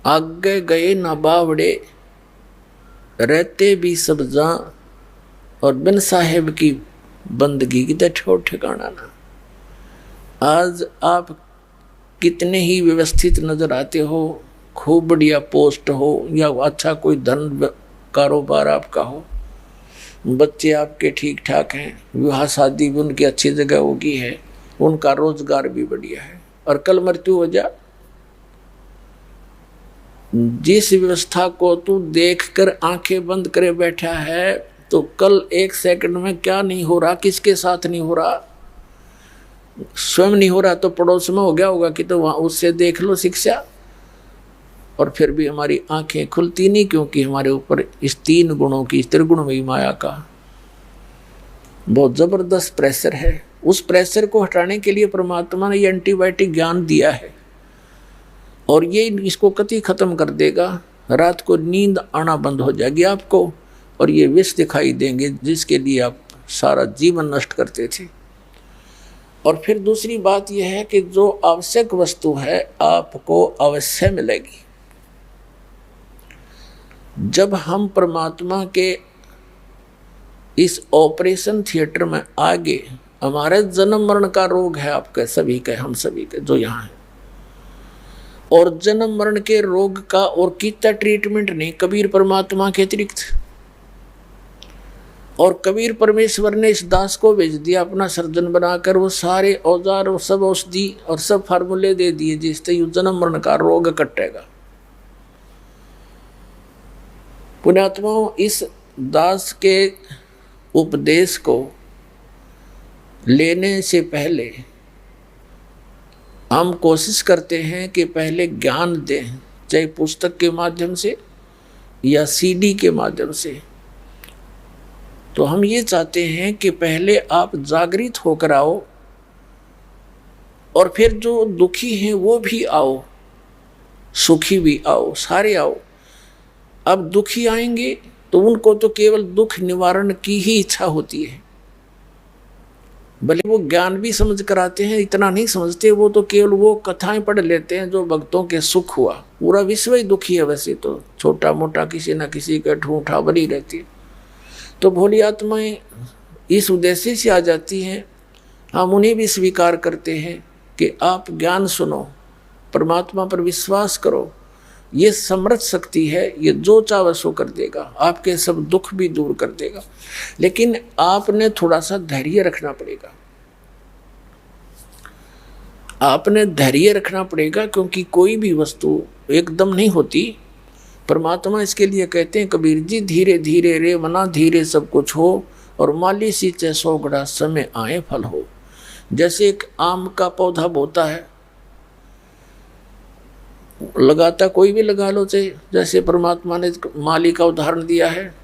आगे गए ना बावड़े, रहते भी सब जा, और बिन साहेब की बंदगी की ठोर ठिकाना ना। आज आप कितने ही व्यवस्थित नजर आते हो, खूब बढ़िया पोस्ट हो या अच्छा कोई धन कारोबार आपका हो, बच्चे आपके ठीक ठाक हैं, विवाह शादी भी उनकी अच्छी जगह होगी है, उनका रोजगार भी बढ़िया है, और कल मृत्यु हो जा, जिस व्यवस्था को तू देखकर आंखें बंद करे बैठा है, तो कल एक सेकंड में क्या नहीं हो रहा, किसके साथ नहीं हो रहा, स्वयं नहीं हो रहा तो पड़ोस में हो गया होगा कि, तो वहां उससे देख लो शिक्षा। और फिर भी हमारी आंखें खुलती नहीं, क्योंकि हमारे ऊपर इस तीन गुणों की, त्रिगुणमयी माया का बहुत जबरदस्त प्रेशर है। उस प्रेशर को हटाने के लिए परमात्मा ने ये एंटीबायोटिक ज्ञान दिया है, और ये इसको कति खत्म कर देगा। रात को नींद आना बंद हो जाएगी आपको, और ये विष दिखाई देंगे जिसके लिए आप सारा जीवन नष्ट करते थे। और फिर दूसरी बात यह है कि जो आवश्यक वस्तु है आपको अवश्य मिलेगी। जब हम परमात्मा के इस ऑपरेशन थिएटर में आगे, हमारे जन्म मरण का रोग है आपके सभी के, हम सभी के जो यहाँ हैं, और जन्म मरण के रोग का और कितना ट्रीटमेंट नहीं कबीर परमात्मा के अतिरिक्त। और कबीर परमेश्वर ने इस दास को भेज दिया अपना सर्जन बनाकर, वो सारे औजार और सब औषधि और सब फार्मूले दे दिए जिससे यू जन्म मरण का रोग कटेगा। पुण्यात्माओं, इस दास के उपदेश को लेने से पहले हम कोशिश करते हैं कि पहले ज्ञान दें, चाहे पुस्तक के माध्यम से या सीडी के माध्यम से। तो हम ये चाहते हैं कि पहले आप जागृत होकर आओ, और फिर जो दुखी हैं वो भी आओ, सुखी भी आओ, सारे आओ। अब दुखी आएंगे तो उनको तो केवल दुख निवारण की ही इच्छा होती है, भले वो ज्ञान भी समझ कर आते हैं, इतना नहीं समझते, वो तो केवल वो कथाएं पढ़ लेते हैं जो भक्तों के सुख हुआ। पूरा विश्व ही दुखी है वैसे तो, छोटा मोटा किसी न किसी का ठूठा बनी रहती है। तो भोली आत्माएं इस उद्देश्य से आ जाती हैं, हम उन्हें भी स्वीकार करते हैं कि आप ज्ञान सुनो, परमात्मा पर विश्वास करो, ये समर्थ शक्ति है, ये जो चाहे सो कर देगा, आपके सब दुख भी दूर कर देगा। लेकिन आपने थोड़ा सा धैर्य रखना पड़ेगा, आपने धैर्य रखना पड़ेगा, क्योंकि कोई भी वस्तु एकदम नहीं होती। परमात्मा इसके लिए कहते हैं कबीर जी, धीरे धीरे रे मना धीरे सब कुछ हो, और माली सींचे सोगड़ा समय आए फल हो। जैसे एक आम का पौधा बोता है, लगाता कोई भी लगा लो, चाहे जैसे परमात्मा ने माली का उदाहरण दिया है,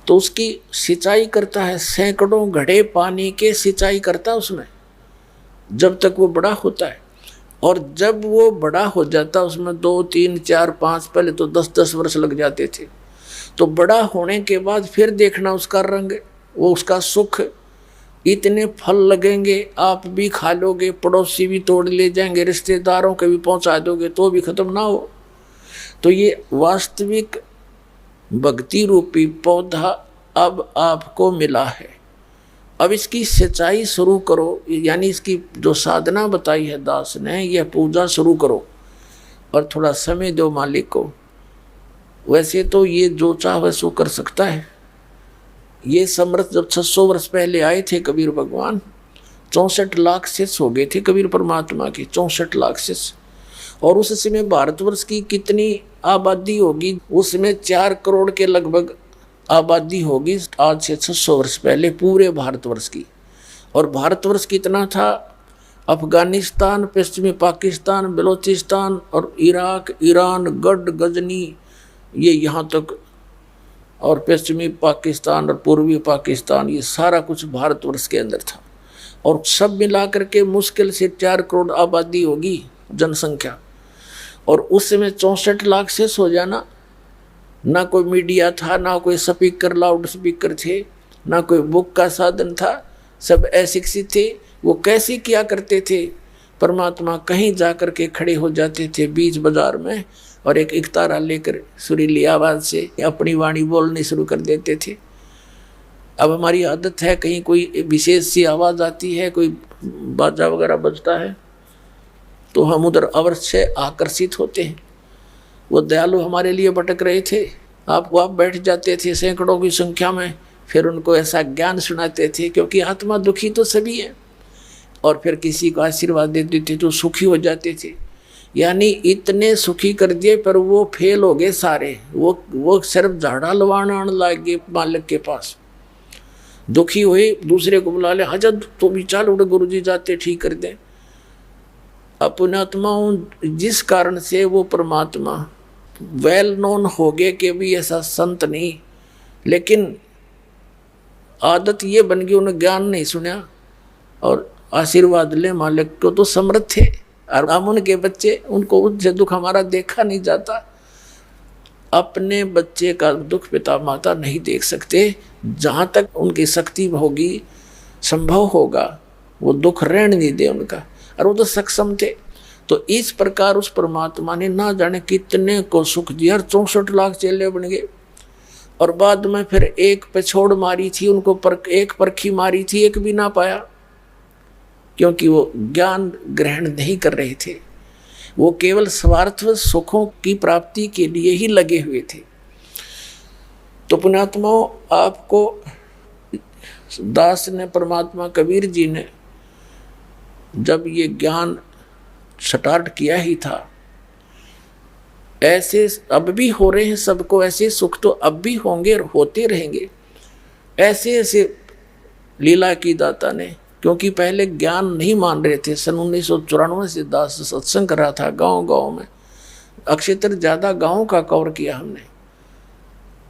तो उसकी सिंचाई करता है, सैकड़ों घड़े पानी के सिंचाई करता है उसमें, जब तक वो बड़ा होता है। और जब वो बड़ा हो जाता, उसमें 2, 3, 4, 5, पहले तो 10-10 वर्ष लग जाते थे। तो बड़ा होने के बाद फिर देखना उसका रंग, वो उसका सुख, इतने फल लगेंगे, आप भी खा लोगे, पड़ोसी भी तोड़ ले जाएंगे, रिश्तेदारों के भी पहुंचा दोगे तो भी खत्म ना हो। तो ये वास्तविक भक्ति रूपी पौधा अब आपको मिला है। अब इसकी सिंचाई शुरू करो, यानी इसकी जो साधना बताई है दास ने, यह पूजा शुरू करो, और थोड़ा समय दो मालिक को। वैसे तो ये जो चाहे सो कर सकता है। ये समर्थ जब 600 वर्ष पहले आए थे कबीर भगवान, 64 लाख शिष्य हो गए थे कबीर परमात्मा की, 64 लाख शिष्य। और उस समय भारतवर्ष की कितनी आबादी होगी, उसमें 4 करोड़ के लगभग आबादी होगी आज से 600 वर्ष पहले पूरे भारतवर्ष की। और भारतवर्ष कितना था, अफगानिस्तान, पश्चिमी पाकिस्तान, बलूचिस्तान और इराक, ईरान, गढ़, गजनी, ये यहाँ तक, और पश्चिमी पाकिस्तान और पूर्वी पाकिस्तान, ये सारा कुछ भारतवर्ष के अंदर था। और सब मिलाकर के मुश्किल से 4 करोड़ आबादी होगी जनसंख्या। और उस समय 64 लाख से हो जाना, ना कोई मीडिया था, ना कोई स्पीकर लाउड स्पीकर थे, ना कोई बुक का साधन था, सब अशिक्षित थे। वो कैसे किया करते थे, परमात्मा कहीं जा कर के खड़े हो जाते थे बीच बाजार में, और एक इकतारा लेकर सुरीली आवाज़ से अपनी वाणी बोलनी शुरू कर देते थे। अब हमारी आदत है, कहीं कोई विशेष सी आवाज़ आती है, कोई बाजा वगैरह बजता है, तो हम उधर अवश्य आकर्षित होते हैं। वो दयालु हमारे लिए भटक रहे थे, आप बैठ जाते थे सैकड़ों की संख्या में, फिर उनको ऐसा ज्ञान सुनाते थे, क्योंकि आत्मा दुखी तो सभी है, और फिर किसी को आशीर्वाद देते थे तो सुखी हो जाते थे। यानी इतने सुखी कर दिए, पर वो फेल हो गए सारे। वो सिर्फ झाड़ा लवाना आने लग गए मालिक के पास। दुखी हुए, दूसरे को बुला ले, हजर तो भी चाल उड़े, गुरु जी जाते ठीक कर दें। अपने आत्माओं जिस कारण से वो परमात्मा वेल नोन हो गए कि भी ऐसा संत नहीं, लेकिन आदत ये बन गई, उन्हें ज्ञान नहीं सुना और आशीर्वाद ले मालिक को तो समर्थ थे। और हम उनके बच्चे, उनको उनसे दुख हमारा देखा नहीं जाता। अपने बच्चे का दुख पिता माता नहीं देख सकते, जहाँ तक उनकी शक्ति होगी, संभव होगा, वो दुख रहने नहीं दे उनका। और वो तो सक्षम थे। तो इस प्रकार उस परमात्मा ने ना जाने कितने को सुख दिया, 64 लाख चेले बन गए। और बाद में फिर एक पे छोड़ मारी थी उनको, एक परखी मारी थी, एक भी ना पाया, क्योंकि वो ज्ञान ग्रहण नहीं कर रहे थे। वो केवल स्वार्थ सुखों की प्राप्ति के लिए ही लगे हुए थे। तो पुण्यात्माओं, आपको दास ने, परमात्मा कबीर जी ने जब ये ज्ञान स्टार्ट किया ही था, ऐसे अब भी हो रहे हैं सबको, ऐसे सुख तो अब भी होंगे और होते रहेंगे। ऐसे ऐसे लीला की दाता ने, क्योंकि पहले ज्ञान नहीं मान रहे थे। सन 1994 से दास सत्संग कर रहा था गांव गांव में। अक्षेत्र ज़्यादा गांव का कवर किया हमने,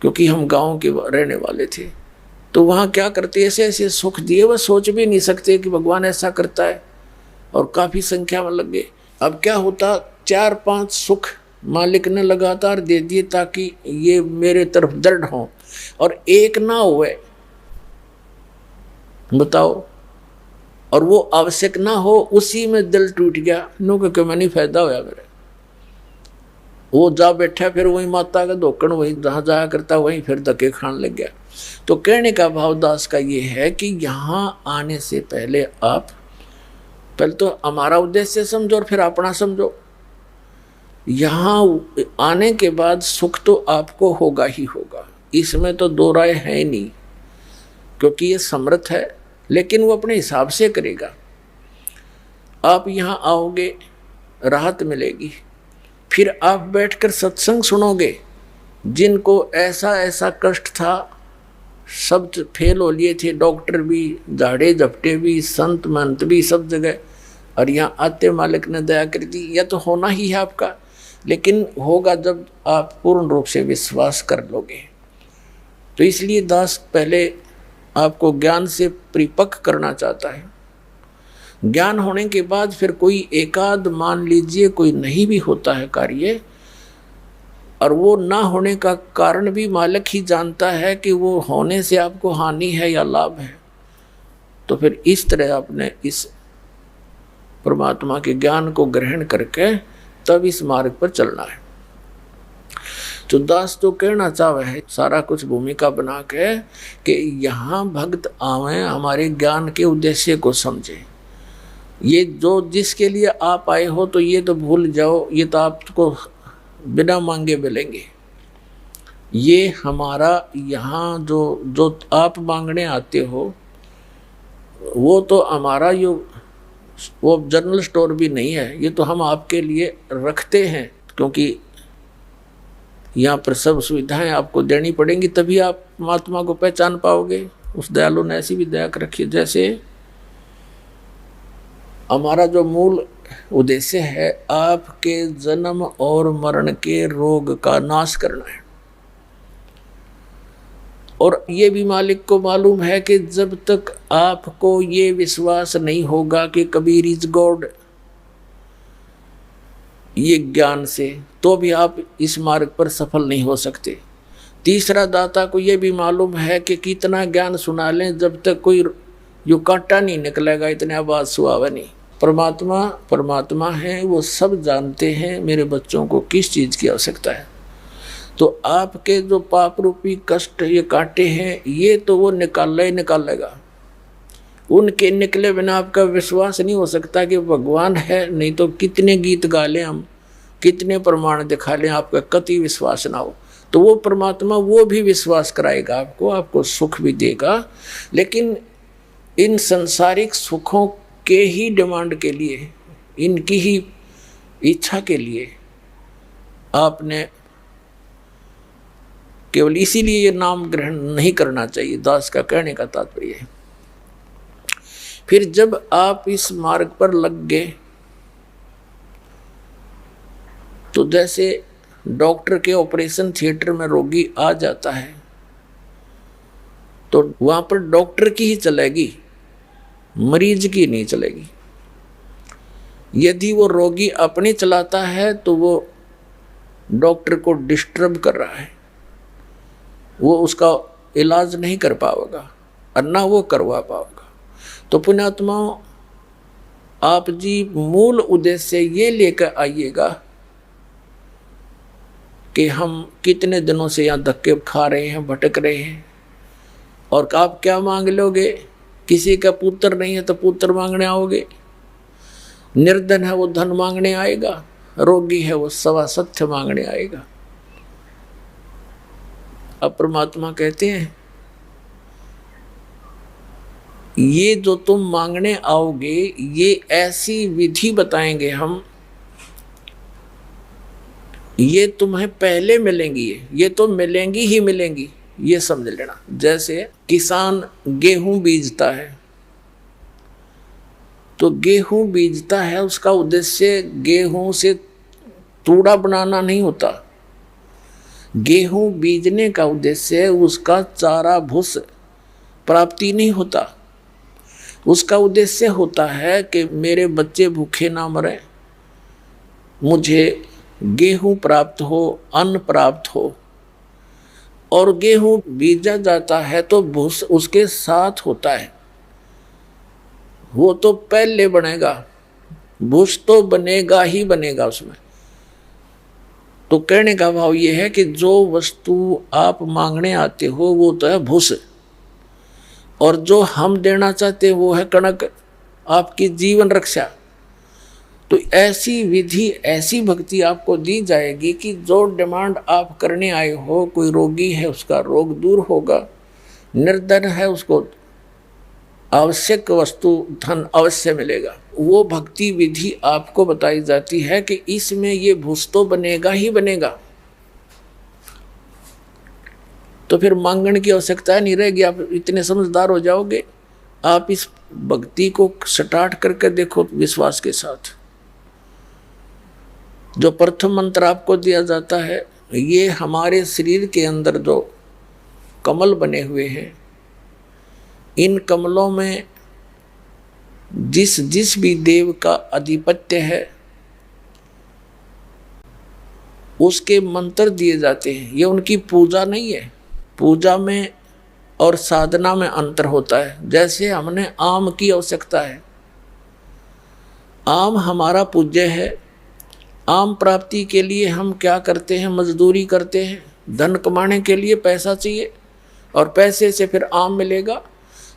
क्योंकि हम गांव के रहने वाले थे। तो वहाँ क्या करते, ऐसे ऐसे सुख दिए, वह सोच भी नहीं सकते कि भगवान ऐसा करता है, और काफ़ी संख्या में लग गए। अब क्या होता, 4-5 सुख मालिक ने लगातार दे दिए ताकि ये मेरे तरफ दृढ़ हों, और एक ना हुए, बताओ, और वो आवश्यक ना हो, उसी में दिल टूट गया। नो क्योंकि मैं नहीं फायदा होया मेरे। वो जा बैठा, फिर वही माता का धोकन, वही जहाँ जाया करता वहीं फिर धक्के खाने लग गया। तो कहने का भाव दास का ये है कि यहाँ आने से पहले आप पहले तो हमारा उद्देश्य समझो और फिर अपना समझो। यहाँ आने के बाद सुख तो आपको होगा ही होगा, इसमें तो दो राय है ही नहीं, क्योंकि ये समर्थ है, लेकिन वो अपने हिसाब से करेगा। आप यहाँ आओगे, राहत मिलेगी, फिर आप बैठकर सत्संग सुनोगे। जिनको ऐसा ऐसा कष्ट था, सब फेल हो लिए थे, डॉक्टर भी, झाड़े झपटे भी, संत महंत भी, सब जगह, और यहाँ आते मालिक ने दया कर दी। यह तो होना ही है आपका, लेकिन होगा जब आप पूर्ण रूप से विश्वास कर लोगे। तो इसलिए दास पहले आपको ज्ञान से परिपक्व करना चाहता है। ज्ञान होने के बाद फिर कोई एकाध, मान लीजिए कोई नहीं भी होता है कार्य, और वो ना होने का कारण भी मालिक ही जानता है कि वो होने से आपको हानि है या लाभ है, तो फिर इस तरह आपने इस परमात्मा के ज्ञान को ग्रहण करके तब इस मार्ग पर चलना है। तो दास तो कहना चाहे है सारा कुछ भूमिका बना के कि यहाँ भक्त आवें, हमारे ज्ञान के उद्देश्य को समझें। ये जो जिसके लिए आप आए हो, तो ये तो भूल जाओ, ये तो आपको बिना मांगे मिलेंगे। ये हमारा यहाँ जो आप मांगने आते हो, वो तो हमारा वो जनरल स्टोर भी नहीं है, ये तो हम आपके लिए रखते हैं, क्योंकि यहाँ पर सब सुविधाएं आपको देनी पड़ेंगी, तभी आप परमात्मा को पहचान पाओगे। उस दयालु ने ऐसी भी दया कर रखी है। जैसे हमारा जो मूल उद्देश्य है, आपके जन्म और मरण के रोग का नाश करना है। और ये भी मालिक को मालूम है कि जब तक आपको ये विश्वास नहीं होगा कि कबीर इज गॉड, ये ज्ञान से, तो भी आप इस मार्ग पर सफल नहीं हो सकते। तीसरा, दाता को ये भी मालूम है कि कितना ज्ञान सुना लें, जब तक कोई जो कांटा नहीं निकलेगा, इतने आवाज सुहावा नहीं। परमात्मा परमात्मा है, वो सब जानते हैं मेरे बच्चों को किस चीज़ की आवश्यकता है। तो आपके जो पाप रूपी कष्ट ये काटे हैं, ये तो वो निकाल ही निकालेगा। उनके निकले बिना आपका विश्वास नहीं हो सकता कि भगवान है। नहीं तो कितने गीत गा लें हम, कितने प्रमाण दिखा लें, आपका कति विश्वास ना हो। तो वो परमात्मा वो भी विश्वास कराएगा आपको, आपको सुख भी देगा। लेकिन इन संसारिक सुखों के ही डिमांड के लिए, इनकी ही इच्छा के लिए आपने केवल इसीलिए ये नाम ग्रहण नहीं करना चाहिए। दास का कहने का तात्पर्य है, फिर जब आप इस मार्ग पर लग गए तो जैसे डॉक्टर के ऑपरेशन थिएटर में रोगी आ जाता है तो वहां पर डॉक्टर की ही चलेगी, मरीज की नहीं चलेगी। यदि वो रोगी अपनी चलाता है तो वो डॉक्टर को डिस्टर्ब कर रहा है, वो उसका इलाज नहीं कर पाएगा और ना वो करवा पाएगा। तो पुण्यात्माओं, आप जी मूल उद्देश्य ये लेकर आइएगा कि हम कितने दिनों से यहाँ धक्के खा रहे हैं, भटक रहे हैं, और आप क्या मांग लोगे? किसी का पुत्र नहीं है तो पुत्र मांगने आओगे, निर्धन है वो धन मांगने आएगा, रोगी है वो सवा सत्य मांगने आएगा। अब परमात्मा कहते हैं ये जो तुम मांगने आओगे ये ऐसी विधि बताएंगे हम, ये तुम्हें पहले मिलेंगी, ये तो मिलेंगी ही मिलेंगी, ये समझ लेना। जैसे किसान गेहूं बीजता है तो गेहूं बीजता है, उसका उद्देश्य गेहूं से तूड़ा बनाना नहीं होता। गेहूं बीजने का उद्देश्य उसका चारा भूस प्राप्ति नहीं होता। उसका उद्देश्य होता है कि मेरे बच्चे भूखे ना मरे, मुझे गेहूं प्राप्त हो, अन्न प्राप्त हो। और गेहूं बीजा जाता है तो भूस उसके साथ होता है, वो तो पहले बनेगा, भूस तो बनेगा ही बनेगा उसमें। तो कहने का भाव ये है कि जो वस्तु आप मांगने आते हो वो तो है भूस, और जो हम देना चाहते हैं वो है कणक, आपकी जीवन रक्षा। तो ऐसी विधि, ऐसी भक्ति आपको दी जाएगी कि जो डिमांड आप करने आए हो, कोई रोगी है उसका रोग दूर होगा, निर्धन है उसको आवश्यक वस्तु धन अवश्य मिलेगा। वो भक्ति विधि आपको बताई जाती है कि इसमें ये भूस तो बनेगा ही बनेगा। तो फिर मांगने की आवश्यकता नहीं रहेगी, आप इतने समझदार हो जाओगे। आप इस भक्ति को स्टार्ट करके देखो विश्वास के साथ। जो प्रथम मंत्र आपको दिया जाता है, ये हमारे शरीर के अंदर जो कमल बने हुए हैं, इन कमलों में जिस जिस भी देव का अधिपत्य है उसके मंत्र दिए जाते हैं। ये उनकी पूजा नहीं है, पूजा में और साधना में अंतर होता है। जैसे हमने आम की आवश्यकता है, आम हमारा पूज्य है, आम प्राप्ति के लिए हम क्या करते हैं? मजदूरी करते हैं। धन कमाने के लिए पैसा चाहिए और पैसे से फिर आम मिलेगा।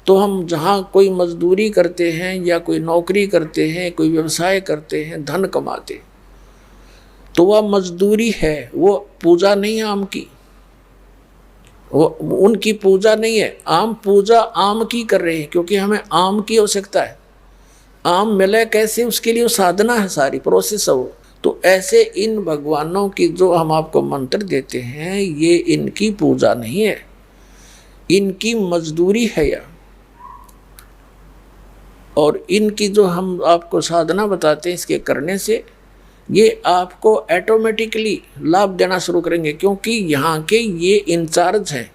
तो हम जहाँ कोई मजदूरी करते हैं या कोई नौकरी करते हैं, कोई व्यवसाय करते हैं, धन कमाते, तो वह मजदूरी है, वो पूजा नहीं है आम की, वो उनकी पूजा नहीं है। आम पूजा आम की कर रहे हैं क्योंकि हमें आम की आवश्यकता है। आम मिले कैसे, उसके लिए साधना है, सारी प्रोसेस है वो। तो ऐसे इन भगवानों की जो हम आपको मंत्र देते हैं, ये इनकी पूजा नहीं है, इनकी मजदूरी है या और इनकी जो हम आपको साधना बताते हैं, इसके करने से ये आपको ऑटोमेटिकली लाभ देना शुरू करेंगे। क्योंकि यहाँ के ये इंचार्ज हैं,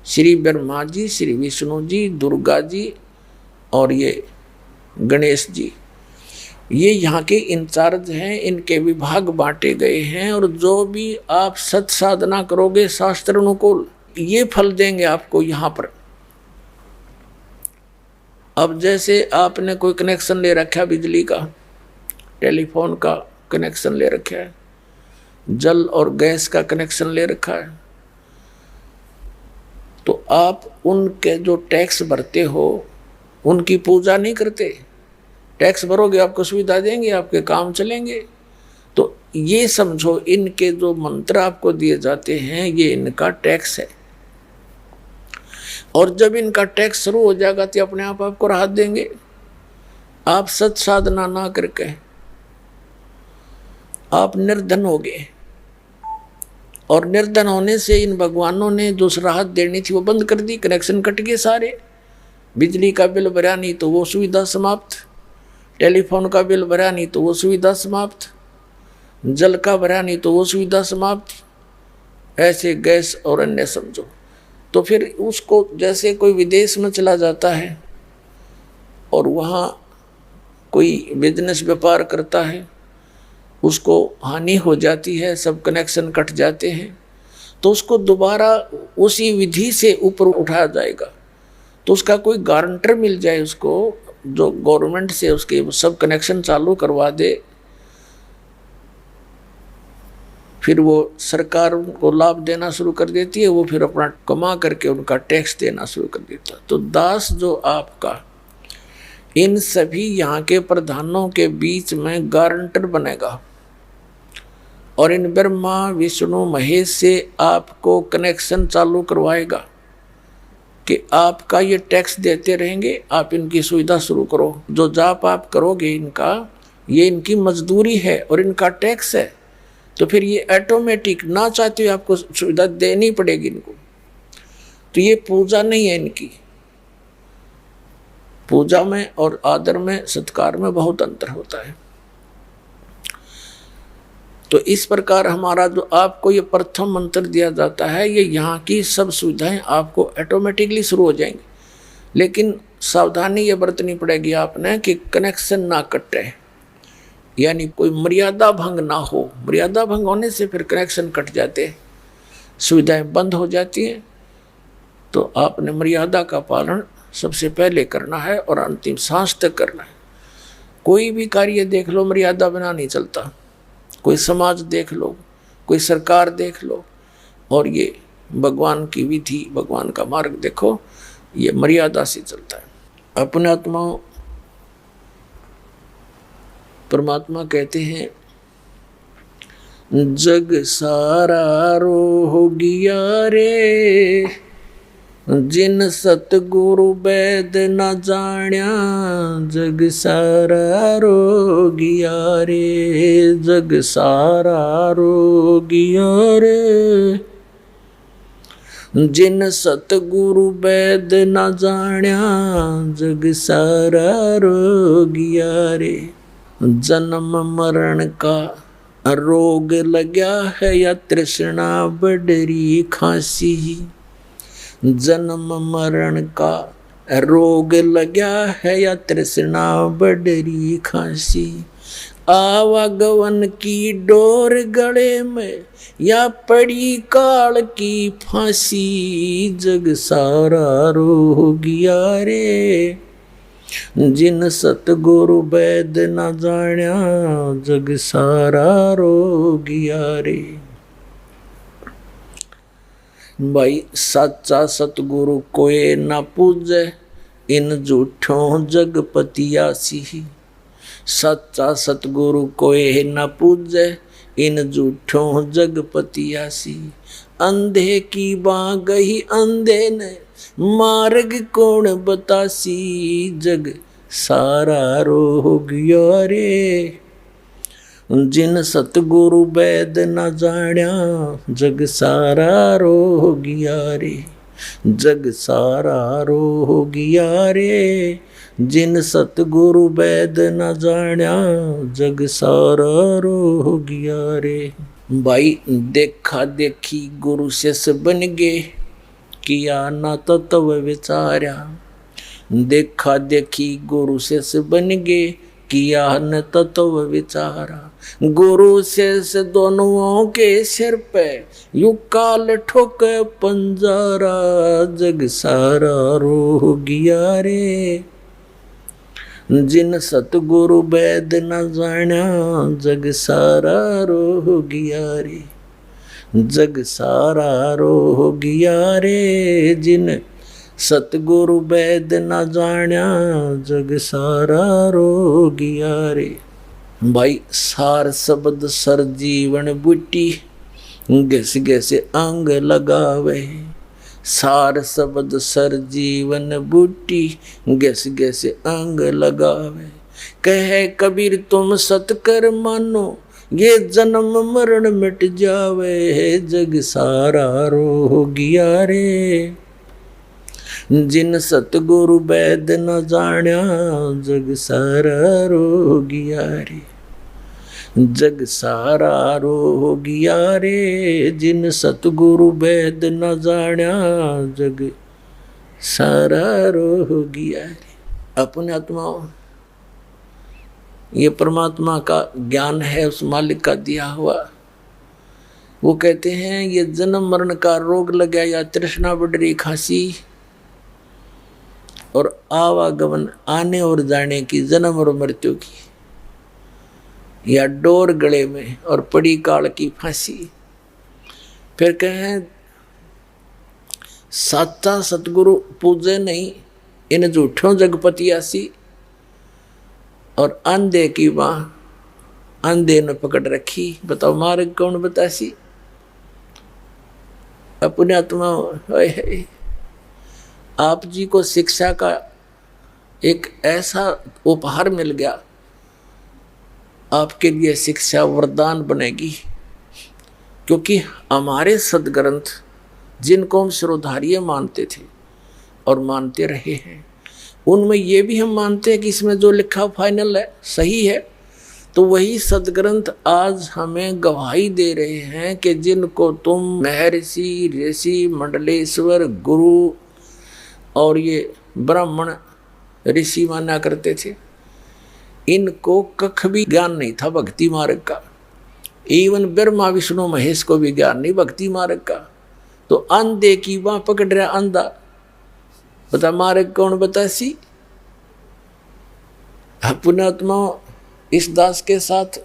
श्री ब्रह्मा जी, श्री विष्णु जी, दुर्गा जी और ये गणेश जी, ये यहाँ के इंचार्ज हैं। इनके विभाग बांटे गए हैं और जो भी आप सत साधना करोगे शास्त्र अनुकूल, ये फल देंगे आपको यहाँ पर। अब जैसे आपने कोई कनेक्शन ले रखा है, बिजली का, टेलीफोन का कनेक्शन ले रखा है, जल और गैस का कनेक्शन ले रखा है, तो आप उनके जो टैक्स भरते हो उनकी पूजा नहीं करते। टैक्स भरोगे आपको सुविधा देंगे, आपके काम चलेंगे। तो ये समझो, इनके जो मंत्र आपको दिए जाते हैं ये इनका टैक्स है, और जब इनका टैक्स शुरू हो जाएगा तो अपने आप आपको राहत देंगे। आप सत साधना ना करके आप निर्धन हो गए, और निर्धन होने से इन भगवानों ने जो राहत देनी थी वो बंद कर दी। कनेक्शन कट गए सारे। बिजली का बिल भरा नहीं तो वो सुविधा समाप्त, टेलीफोन का बिल भरा नहीं तो वो सुविधा समाप्त, जल का भरा नहीं तो वो सुविधा समाप्त, ऐसे गैस और अन्य समझो। तो फिर उसको जैसे कोई विदेश में चला जाता है और वहाँ कोई बिजनेस व्यापार करता है, उसको हानि हो जाती है, सब कनेक्शन कट जाते हैं, तो उसको दोबारा उसी विधि से ऊपर उठाया जाएगा। तो उसका कोई गारंटर मिल जाए उसको, जो गवर्नमेंट से उसके सब कनेक्शन चालू करवा दे, फिर वो सरकार उनको लाभ देना शुरू कर देती है, वो फिर अपना कमा करके उनका टैक्स देना शुरू कर देता है। तो दास जो आपका इन सभी यहाँ के प्रधानों के बीच में गारंटर बनेगा, और इन ब्रह्मा विष्णु महेश से आपको कनेक्शन चालू करवाएगा कि आपका ये टैक्स देते रहेंगे, आप इनकी सुविधा शुरू करो। जो जाप आप करोगे इनका, ये इनकी मजदूरी है और इनका टैक्स है, तो फिर ये ऑटोमेटिक ना चाहते हुए आपको सुविधा देनी पड़ेगी इनको। तो ये पूजा नहीं है इनकी। पूजा में और आदर में, सत्कार में बहुत अंतर होता है। तो इस प्रकार हमारा जो आपको ये प्रथम मंत्र दिया जाता है, ये यहाँ की सब सुविधाएं आपको ऑटोमेटिकली शुरू हो जाएंगी। लेकिन सावधानी ये बरतनी पड़ेगी आपने कि कनेक्शन ना कटे, यानी कोई मर्यादा भंग ना हो। मर्यादा भंग होने से फिर कनेक्शन कट जाते हैं, सुविधाएं बंद हो जाती हैं। तो आपने मर्यादा का पालन सबसे पहले करना है और अंतिम सांस तक करना है। कोई भी कार्य देख लो, मर्यादा बिना नहीं चलता। कोई समाज देख लो, कोई सरकार देख लो, और ये भगवान की विधि, भगवान का मार्ग देखो, ये मर्यादा से चलता है। अपने आत्मा परमात्मा कहते हैं, जग सारा रो गया रे, जिन सतगुरु वैद न जाण्या, जग सारा रो गया रे, जग सारा रो गया रे, जिन सतगुरु वैद न जाण्या, जग सारा रो गया रे। जन्म मरण का रोग लग्या है, या तृष्णा बडरी खांसी, जन्म मरण का रोग लग्या है, या तृष्णा बडरी खांसी, आवागवन की डोर गले में, या पड़ी काल की फांसी, जग सारा रो गया रे, जिन सतगुरु वैद न जाण्या, जग सारा रो गया रे। भाई सच्चा सतगुरु कोई न पूजे, इन झूठों जगपतियासी। सच्चा सतगुरु कोई न पूजे, इन झूठों जगपतियासी। अंधे की बाँ गई अंधे ने, मार्ग कौन बतासी, जग सारा रो गया रे, जिन सतगुरु वैद न जाण्या, जग सारा रो गया रे, जग सारा रो गया रे, जिन सतगुरु वैद न जाण्या, जग सारा रो गया रे। भाई देखा देखी गुरु शिष्य बन गए, किया ना तत्व विचार्या। देखा देखी गुरु शिष्य बन गए, किया न तत्व विचारा। गुरु शिष्य दोनों के सिर पे, यू काल ठोक पंजरा, जग सारा रो गया रे, जिन सतगुरु वैद न जाण्या जग सारा रोगिया रे, जग सारा रोगिया रे। जिन सतगुरु वैद न जाण्या जग सारा रोगिया रे। भाई सार शब्द सर जीवन बूटी घस घस अंग लगावे, सार शब्द सर जीवन बूटी घस घस अंग लगावे। कहे कबीर तुम सतकर मानो ये जन्म मरण मिट जावे, जग सारा रोगिया रे। जिन सतगुरु वैद न जाण्या जग सारा रोगिया रे, जग सारा रोगिया रे। जिन सतगुरु वैद न जाण्या जग सारा रोगिया रे। अपने आत्मा ये परमात्मा का ज्ञान है, उस मालिक का दिया हुआ। वो कहते हैं ये जन्म मरण का रोग लग गया या तृष्णा बढ़ रही खांसी और आवागमन आने और जाने की, जन्म और मृत्यु की, या डोर गले में और पड़ी काल की फांसी। फिर कहें साचा सतगुरु पूजे नहीं इन झूठों जगपतियासी, और अंधे की बाह अंधे ने पकड़ रखी। बताओ मार्ग कौन बतासी? अपने आत्मा है। आप जी को शिक्षा का एक ऐसा उपहार मिल गया, आपके लिए शिक्षा वरदान बनेगी। क्योंकि हमारे सदग्रंथ जिनको हम सिरोधार्य मानते थे और मानते रहे हैं, उनमें ये भी हम मानते हैं कि इसमें जो लिखा फाइनल है, सही है। तो वही सदग्रंथ आज हमें गवाही दे रहे हैं कि जिनको तुम महर्षि, ऋषि, मंडलेश्वर, गुरु और ये ब्राह्मण ऋषि माना करते थे, इनको कख भी ज्ञान नहीं था भक्ति मार्ग का। इवन ब्रह्मा विष्णु महेश को भी ज्ञान नहीं भक्ति मार्ग का। तो अंधे की बाँ पकड़ रहा अंधा, बता मार्ग कौन बतासी? पुण्यात्मा इस दास के साथ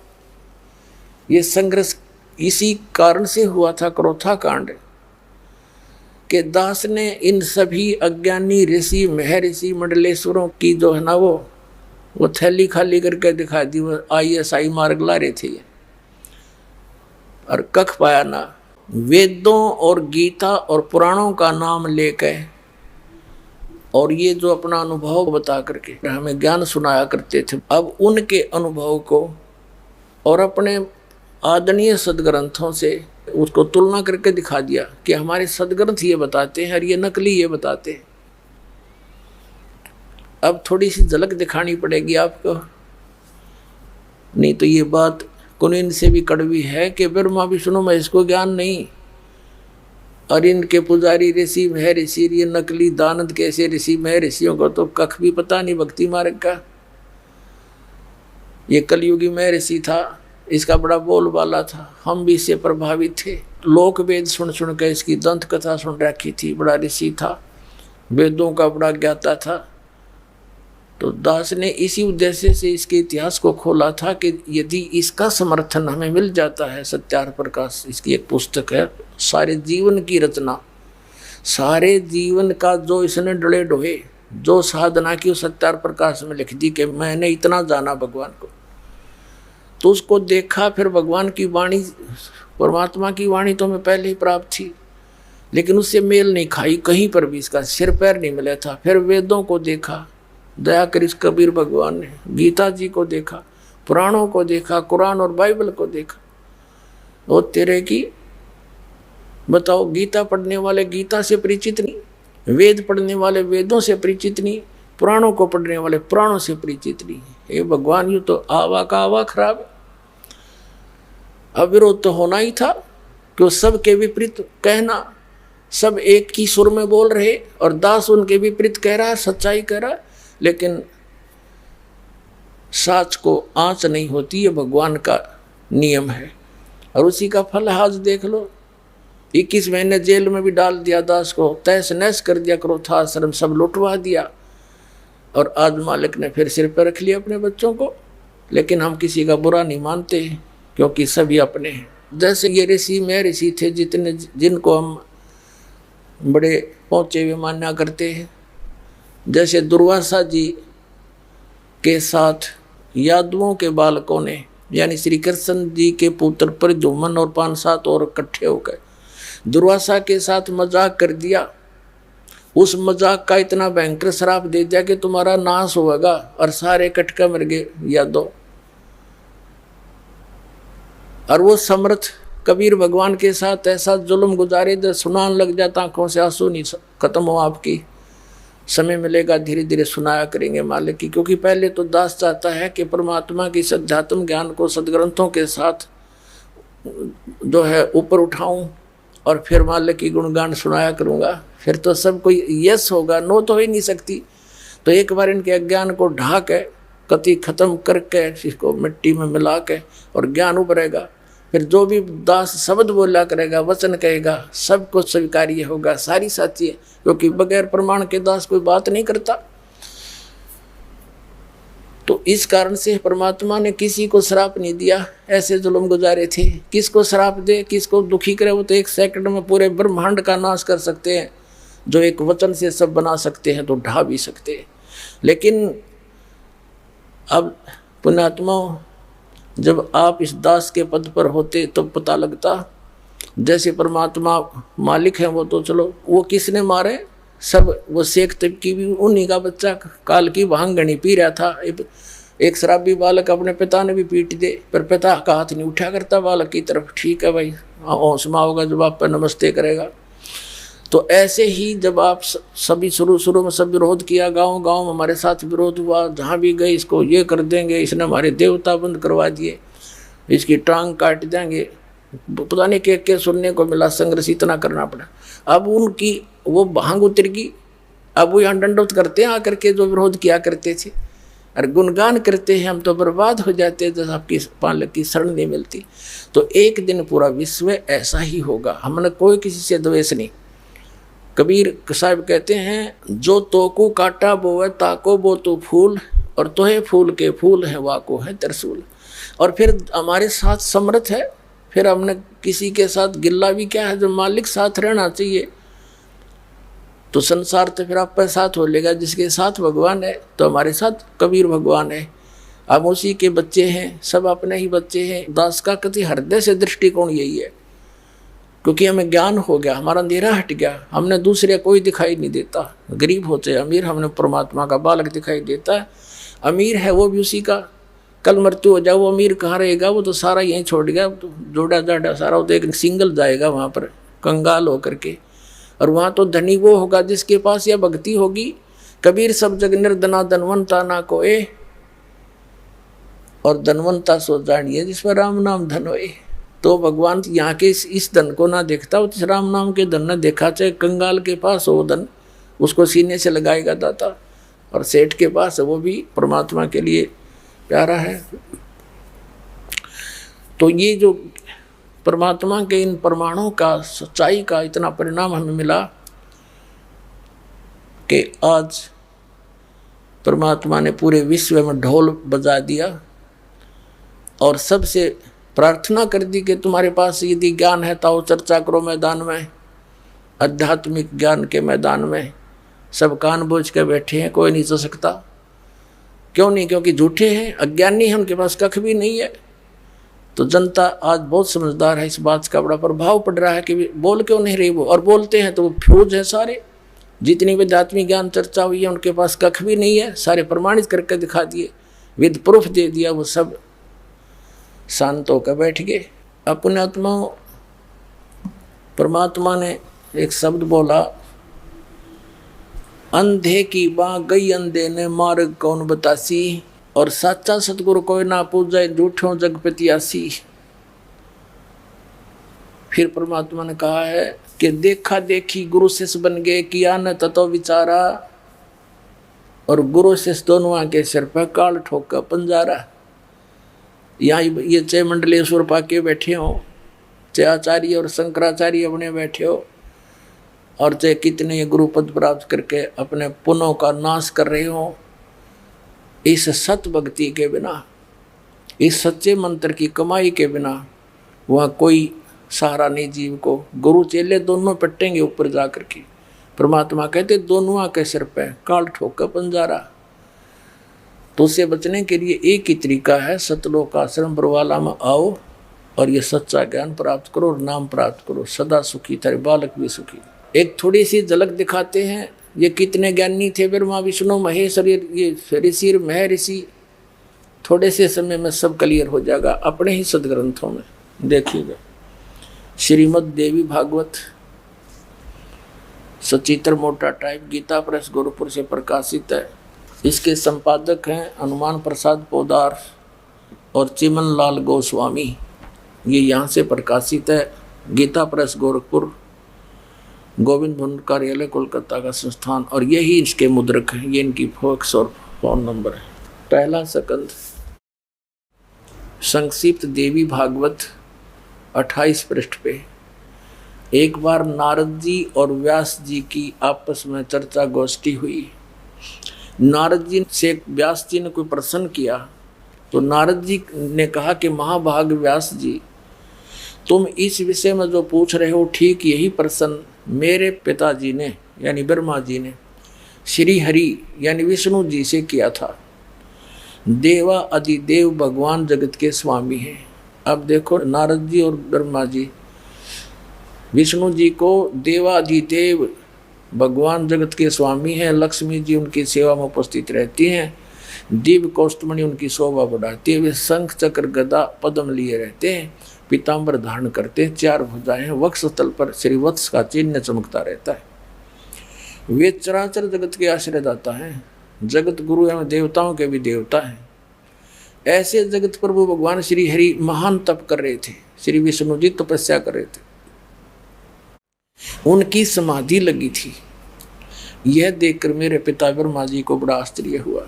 ये संघर्ष इसी कारण से हुआ था, क्रोथा कांड के दास ने इन सभी अज्ञानी ऋषि, महर्षि, मंडलेश्वरों की जो है ना वो थैली खाली करके दिखा दी। वो ISI मार्ग ला रहे थे और कख पाया ना। वेदों और गीता और पुराणों का नाम लेकर और ये जो अपना अनुभव बता करके हमें ज्ञान सुनाया करते थे, अब उनके अनुभव को और अपने आदरणीय सदग्रंथों से उसको तुलना करके दिखा दिया कि हमारे सदग्रंथ ये बताते हैं और ये नकली ये बताते हैं। अब थोड़ी सी झलक दिखानी पड़ेगी आपको, नहीं तो ये बात कुनीन से भी कड़वी है कि ब्रह्मा विष्णु महेश को ज्ञान नहीं, और इनके पुजारी ऋषि महर्षि, ये नकली दानंद कैसे ऋषि महर्षियों को तो कख भी पता नहीं भक्ति मार्ग का। ये कलयुगी महर्षि था, इसका बड़ा बोलबाला था, हम भी इससे प्रभावित थे। लोक वेद सुन सुन के इसकी दंत कथा सुन रखी थी। बड़ा ऋषि था, वेदों का बड़ा ज्ञाता था। तो दास ने इसी उद्देश्य से इसके इतिहास को खोला था कि यदि इसका समर्थन हमें मिल जाता है, सत्यार्थ प्रकाश इसकी एक पुस्तक है, सारे जीवन की रचना, सारे जीवन का जो इसने डले डोहे जो साधना की सत्यार्थ प्रकाश में लिख दी कि मैंने इतना जाना भगवान को। तो उसको देखा, फिर भगवान की वाणी, परमात्मा की वाणी तो हमें पहले ही प्राप्त थी, लेकिन उससे मेल नहीं खाई, कहीं पर भी इसका सिर पैर नहीं मिला था। फिर वेदों को देखा, दया कर इस कबीर भगवान ने, गीता जी को देखा, पुराणों को देखा, कुरान और बाइबल को देखा। वो तेरे की बताओ, गीता पढ़ने वाले गीता से परिचित नहीं, वेद पढ़ने वाले वेदों से परिचित नहीं, पुराणों को पढ़ने वाले पुराणों से परिचित नहीं। ये भगवान, यूँ तो आवा का आवा खराब। अविरोध तो होना ही था कि वो सबके विपरीत कहना, सब एक ही सुर में बोल रहे और दास उनके विपरीत कह रहा है, सच्चाई कह रहा है, लेकिन साच को आंच नहीं होती, ये भगवान का नियम है। और उसी का फल आज देख लो, 21 महीने जेल में भी डाल दिया दास को, तहस नहस कर दिया, क्रोधाश्रम सब लुटवा दिया। और आज मालिक ने फिर सिर पर रख लिया अपने बच्चों को। लेकिन हम किसी का बुरा नहीं मानते क्योंकि सभी अपने हैं। जैसे ये ऋषि में ऋषि थे जितने जिनको हम बड़े पहुँचे हुए मान्या करते हैं, जैसे दुर्वासा जी के साथ यादवों के बालकों ने यानी श्री कृष्ण जी के पुत्र प्रद्युम्न और 5-7 और इकट्ठे हो गए, दुर्वासा के साथ मजाक कर दिया। उस मजाक का इतना भयंकर श्राप दे दिया कि तुम्हारा नाश होगा, और सारे कटका मर गए यादव। और वो समर्थ कबीर भगवान के साथ ऐसा जुल्म गुजारे जो सुनान लग जाता, आंखों से आंसू नहीं खत्म हो आपकी। समय मिलेगा धीरे धीरे सुनाया करेंगे मालिक की, क्योंकि पहले तो दास चाहता है कि परमात्मा की सध्यात्म ज्ञान को सदग्रंथों के साथ जो है ऊपर उठाऊं और फिर मालिक की गुणगान सुनाया करूंगा। फिर तो सब कोई यस होगा, नो तो हो ही नहीं सकती। तो एक बार इनके अज्ञान को ढा के कति खत्म करके इसको मिट्टी में मिला के और ज्ञान उभरेगा। फिर जो भी दास शब्द बोला करेगा, वचन कहेगा, सब कुछ स्वीकार्य होगा, सारी साची है, क्योंकि बगैर प्रमाण के दास कोई बात नहीं करता। तो इस कारण से परमात्मा ने किसी को श्राप नहीं दिया, ऐसे जुल्म गुजारे थे। किसको श्राप दे, किसको दुखी करे, वो तो 1 सेकंड में पूरे ब्रह्मांड का नाश कर सकते हैं। जो एक वचन से सब बना सकते हैं तो ढा भी सकते हैं। लेकिन अब पुण्यात्मा, जब आप इस दास के पद पर होते तो पता लगता, जैसे परमात्मा मालिक है वो तो चलो, वो किसने मारे सब, वो शेख तबकी भी उन्हीं का बच्चा काल की भांगनी पी रहा था। एक शराबी बालक अपने पिता ने भी पीट दे, पर पिता का हाथ नहीं उठा करता बालक की तरफ, ठीक है भाई हौसमा होगा जब आप पर नमस्ते करेगा। तो ऐसे ही जब आप सभी शुरू में सब विरोध किया, गांव हमारे साथ विरोध हुआ, जहाँ भी गए इसको ये कर देंगे, इसने हमारे देवता बंद करवा दिए, इसकी टांग काट देंगे, पता नहीं क्या सुनने को मिला, संघर्ष इतना करना पड़ा। अब उनकी वो भांग उतर गई, अब वो यहाँ दंडवत करते हैं आकर के जो विरोध किया करते थे, और गुणगान करते हैं, हम तो बर्बाद हो जाते हैं जब आपकी पालक की शरण नहीं मिलती। तो एक दिन पूरा विश्व ऐसा ही होगा, हमने कोई किसी से द्वेष नहीं। कबीर साहब कहते हैं, जो तोको काटा बोवे ताको बो तो फूल, और तोहे फूल के फूल है वाको है त्रिशूल। और फिर हमारे साथ समर्थ है, फिर हमने किसी के साथ गिल्ला भी क्या है, जब मालिक साथ रहना चाहिए तो संसार तो फिर आपके साथ हो लेगा। जिसके साथ भगवान है तो हमारे साथ कबीर भगवान है, हम उसी के बच्चे हैं, सब अपने ही बच्चे हैं। दास का कति हृदय से दृष्टिकोण यही है, क्योंकि हमें ज्ञान हो गया, हमारा अंधेरा हट गया, हमने दूसरे कोई दिखाई नहीं देता, गरीब होते अमीर, हमने परमात्मा का बालक दिखाई देता है। अमीर है वो भी उसी का, कल मृत्यु हो जाए वो अमीर कहाँ रहेगा, वो तो सारा यहीं छोड़ गया, तो जोड़ा जाड़ा सारा वो तो एक सिंगल जाएगा वहाँ पर कंगाल होकर के। और वहाँ तो धनी वो होगा जिसके पास यह भक्ति होगी। कबीर सब जग निर्धना धनवंता ना कोए, और धनवंता सो जानिए जिस पर राम नाम धन होए। तो भगवान यहाँ के इस धन को ना देखता, उस राम नाम के धन ने देखा। चाहे कंगाल के पास हो धन, उसको सीने से लगाएगा दाता, और सेठ के पास है वो भी परमात्मा के लिए प्यारा है। तो ये जो परमात्मा के इन प्रमाणों का, सच्चाई का इतना परिणाम हमें मिला कि आज परमात्मा ने पूरे विश्व में ढोल बजा दिया, और सबसे प्रार्थना कर दी कि तुम्हारे पास यदि ज्ञान है तो चर्चा करो मैदान में, आध्यात्मिक ज्ञान के मैदान में। सब कान बोझ के बैठे हैं, कोई नहीं चल सकता। क्यों नहीं? क्योंकि झूठे हैं, अज्ञानी हैं, उनके पास कख भी नहीं है। तो जनता आज बहुत समझदार है, इस बात का बड़ा प्रभाव पड़ रहा है कि बोल क्यों नहीं रही वो, और बोलते हैं तो वो फ्यूज है सारे। जितनी भी आध्यात्मिक ज्ञान चर्चा हुई है उनके पास कख भी नहीं है, सारे प्रमाणित करके दिखा दिए, विद प्रूफ दे दिया, वो सब शांत होकर बैठ गए। अपने आत्मा परमात्मा ने एक शब्द बोला, अंधे की बाँ गई अंधे ने मार्ग कौन बतासी, और साचा सतगुरु कोई ना पूजे झूठों जगपतियासी। फिर परमात्मा ने कहा है कि देखा देखी गुरु शिष्य बन गए, किया न ततो विचारा, और गुरु शिष्य दोनों के सिर पर काल ठोका पंजारा। यहाँ ये चाहे मंडलेश्वर पाके बैठे हो, चाहे आचार्य और शंकराचार्य अपने बैठे हो, और चाहे कितने ये गुरु पद प्राप्त करके अपने पुण्यों का नाश कर रहे हो, इस सत भक्ति के बिना, इस सच्चे मंत्र की कमाई के बिना वहाँ कोई सहारा नहीं जीव को। गुरु चेले दोनों पटेंगे ऊपर जाकर के। परमात्मा कहते दोनों के सिर पे काल ठोका पंजारा। तो उससे बचने के लिए एक ही तरीका है, सतलोक आश्रम बरवाला में आओ और ये सच्चा ज्ञान प्राप्त करो और नाम प्राप्त करो। सदा सुखी तेरे बालक भी सुखी। एक थोड़ी सी झलक दिखाते हैं, ये कितने ज्ञानी थे ब्रह्मा विष्णु महेश और ये ऋषि महर्षि। थोड़े से समय में सब क्लियर हो जाएगा अपने ही सदग्रंथों में देखिएगा। श्रीमद् देवी भागवत सचित्र मोटा टाइप, गीता प्रेस गोरखपुर से प्रकाशित है। इसके संपादक हैं हनुमान प्रसाद पोदार और चिमन लाल गोस्वामी। ये यहाँ से प्रकाशित है, गीता प्रेस गोरखपुर, गोविंद भुंड कार्यालय कोलकाता का संस्थान। और यही इसके मुद्रक हैं, ये इनकी फैक्स और फोन नंबर है। पहला सकंद संक्षिप्त देवी भागवत 28 पृष्ठ पे। एक बार नारद जी और व्यास जी की आपस में चर्चा गोष्ठी हुई। नारद जी से व्यास जी ने कोई प्रश्न किया तो नारद जी ने कहा कि महाभाग व्यास जी, तुम इस विषय में जो पूछ रहे हो ठीक यही प्रश्न मेरे पिताजी ने यानी ब्रह्मा जी ने श्री हरि यानी विष्णु जी से किया था। देवा अधिदेव भगवान जगत के स्वामी हैं। अब देखो नारद जी और ब्रह्मा जी विष्णु जी को देवाधिदेव भगवान जगत के स्वामी हैं। लक्ष्मी जी उनकी सेवा में उपस्थित रहती हैं। दिव्य कौस्तुमणि उनकी शोभा बढ़ाती है। वे शंख चक्र गदा पद्म लिए रहते हैं। पीताम्बर धारण करते हैं। 4 भुजाएं हैं। वक्षस्थल पर श्रीवत्स का चिन्ह चमकता रहता है। वे चराचर जगत के आश्रयदाता हैं। जगत गुरु एवं देवताओं के भी देवता हैं। ऐसे जगत प्रभु भगवान श्री हरि महान तप कर रहे थे। श्री विष्णु जी तपस्या कर रहे थे। उनकी समाधि लगी थी। यह देखकर मेरे पिता ब्रह्मा जी को बड़ा आश्चर्य हुआ।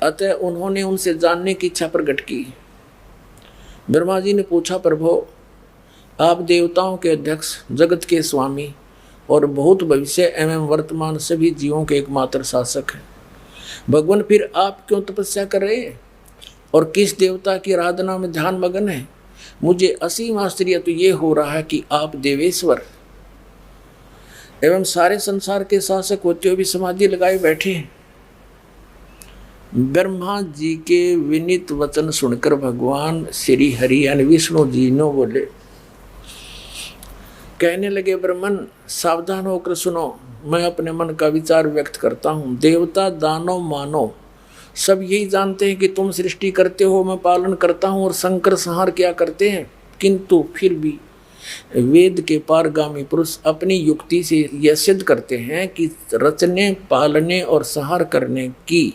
अतः उन्होंने उनसे जानने की इच्छा प्रकट की। ब्रह्मा जी ने पूछा, प्रभु आप देवताओं के अध्यक्ष, जगत के स्वामी और भूत भविष्य एवं वर्तमान सभी जीवों के एकमात्र शासक हैं। भगवान फिर आप क्यों तपस्या कर रहे हैं और किस देवता की आराधना में ध्यान मगन है? मुझे असीम आश्चर्य तो ये हो रहा है कि आप देवेश्वर एवं सारे संसार के शासक होते हुए भी समाधि लगाए बैठे हैं। ब्रह्मा जी के विनीत वचन सुनकर भगवान श्री हरि यानी विष्णु जी ने बोले, कहने लगे, ब्रह्मन सावधान होकर सुनो, मैं अपने मन का विचार व्यक्त करता हूँ। देवता दानव मानव सब यही जानते हैं कि तुम सृष्टि करते हो, मैं पालन करता हूँ और संकर संहार क्या करते हैं। किंतु फिर भी वेद के पारगामी पुरुष अपनी युक्ति से यह सिद्ध करते हैं कि रचने, पालने और संहार करने की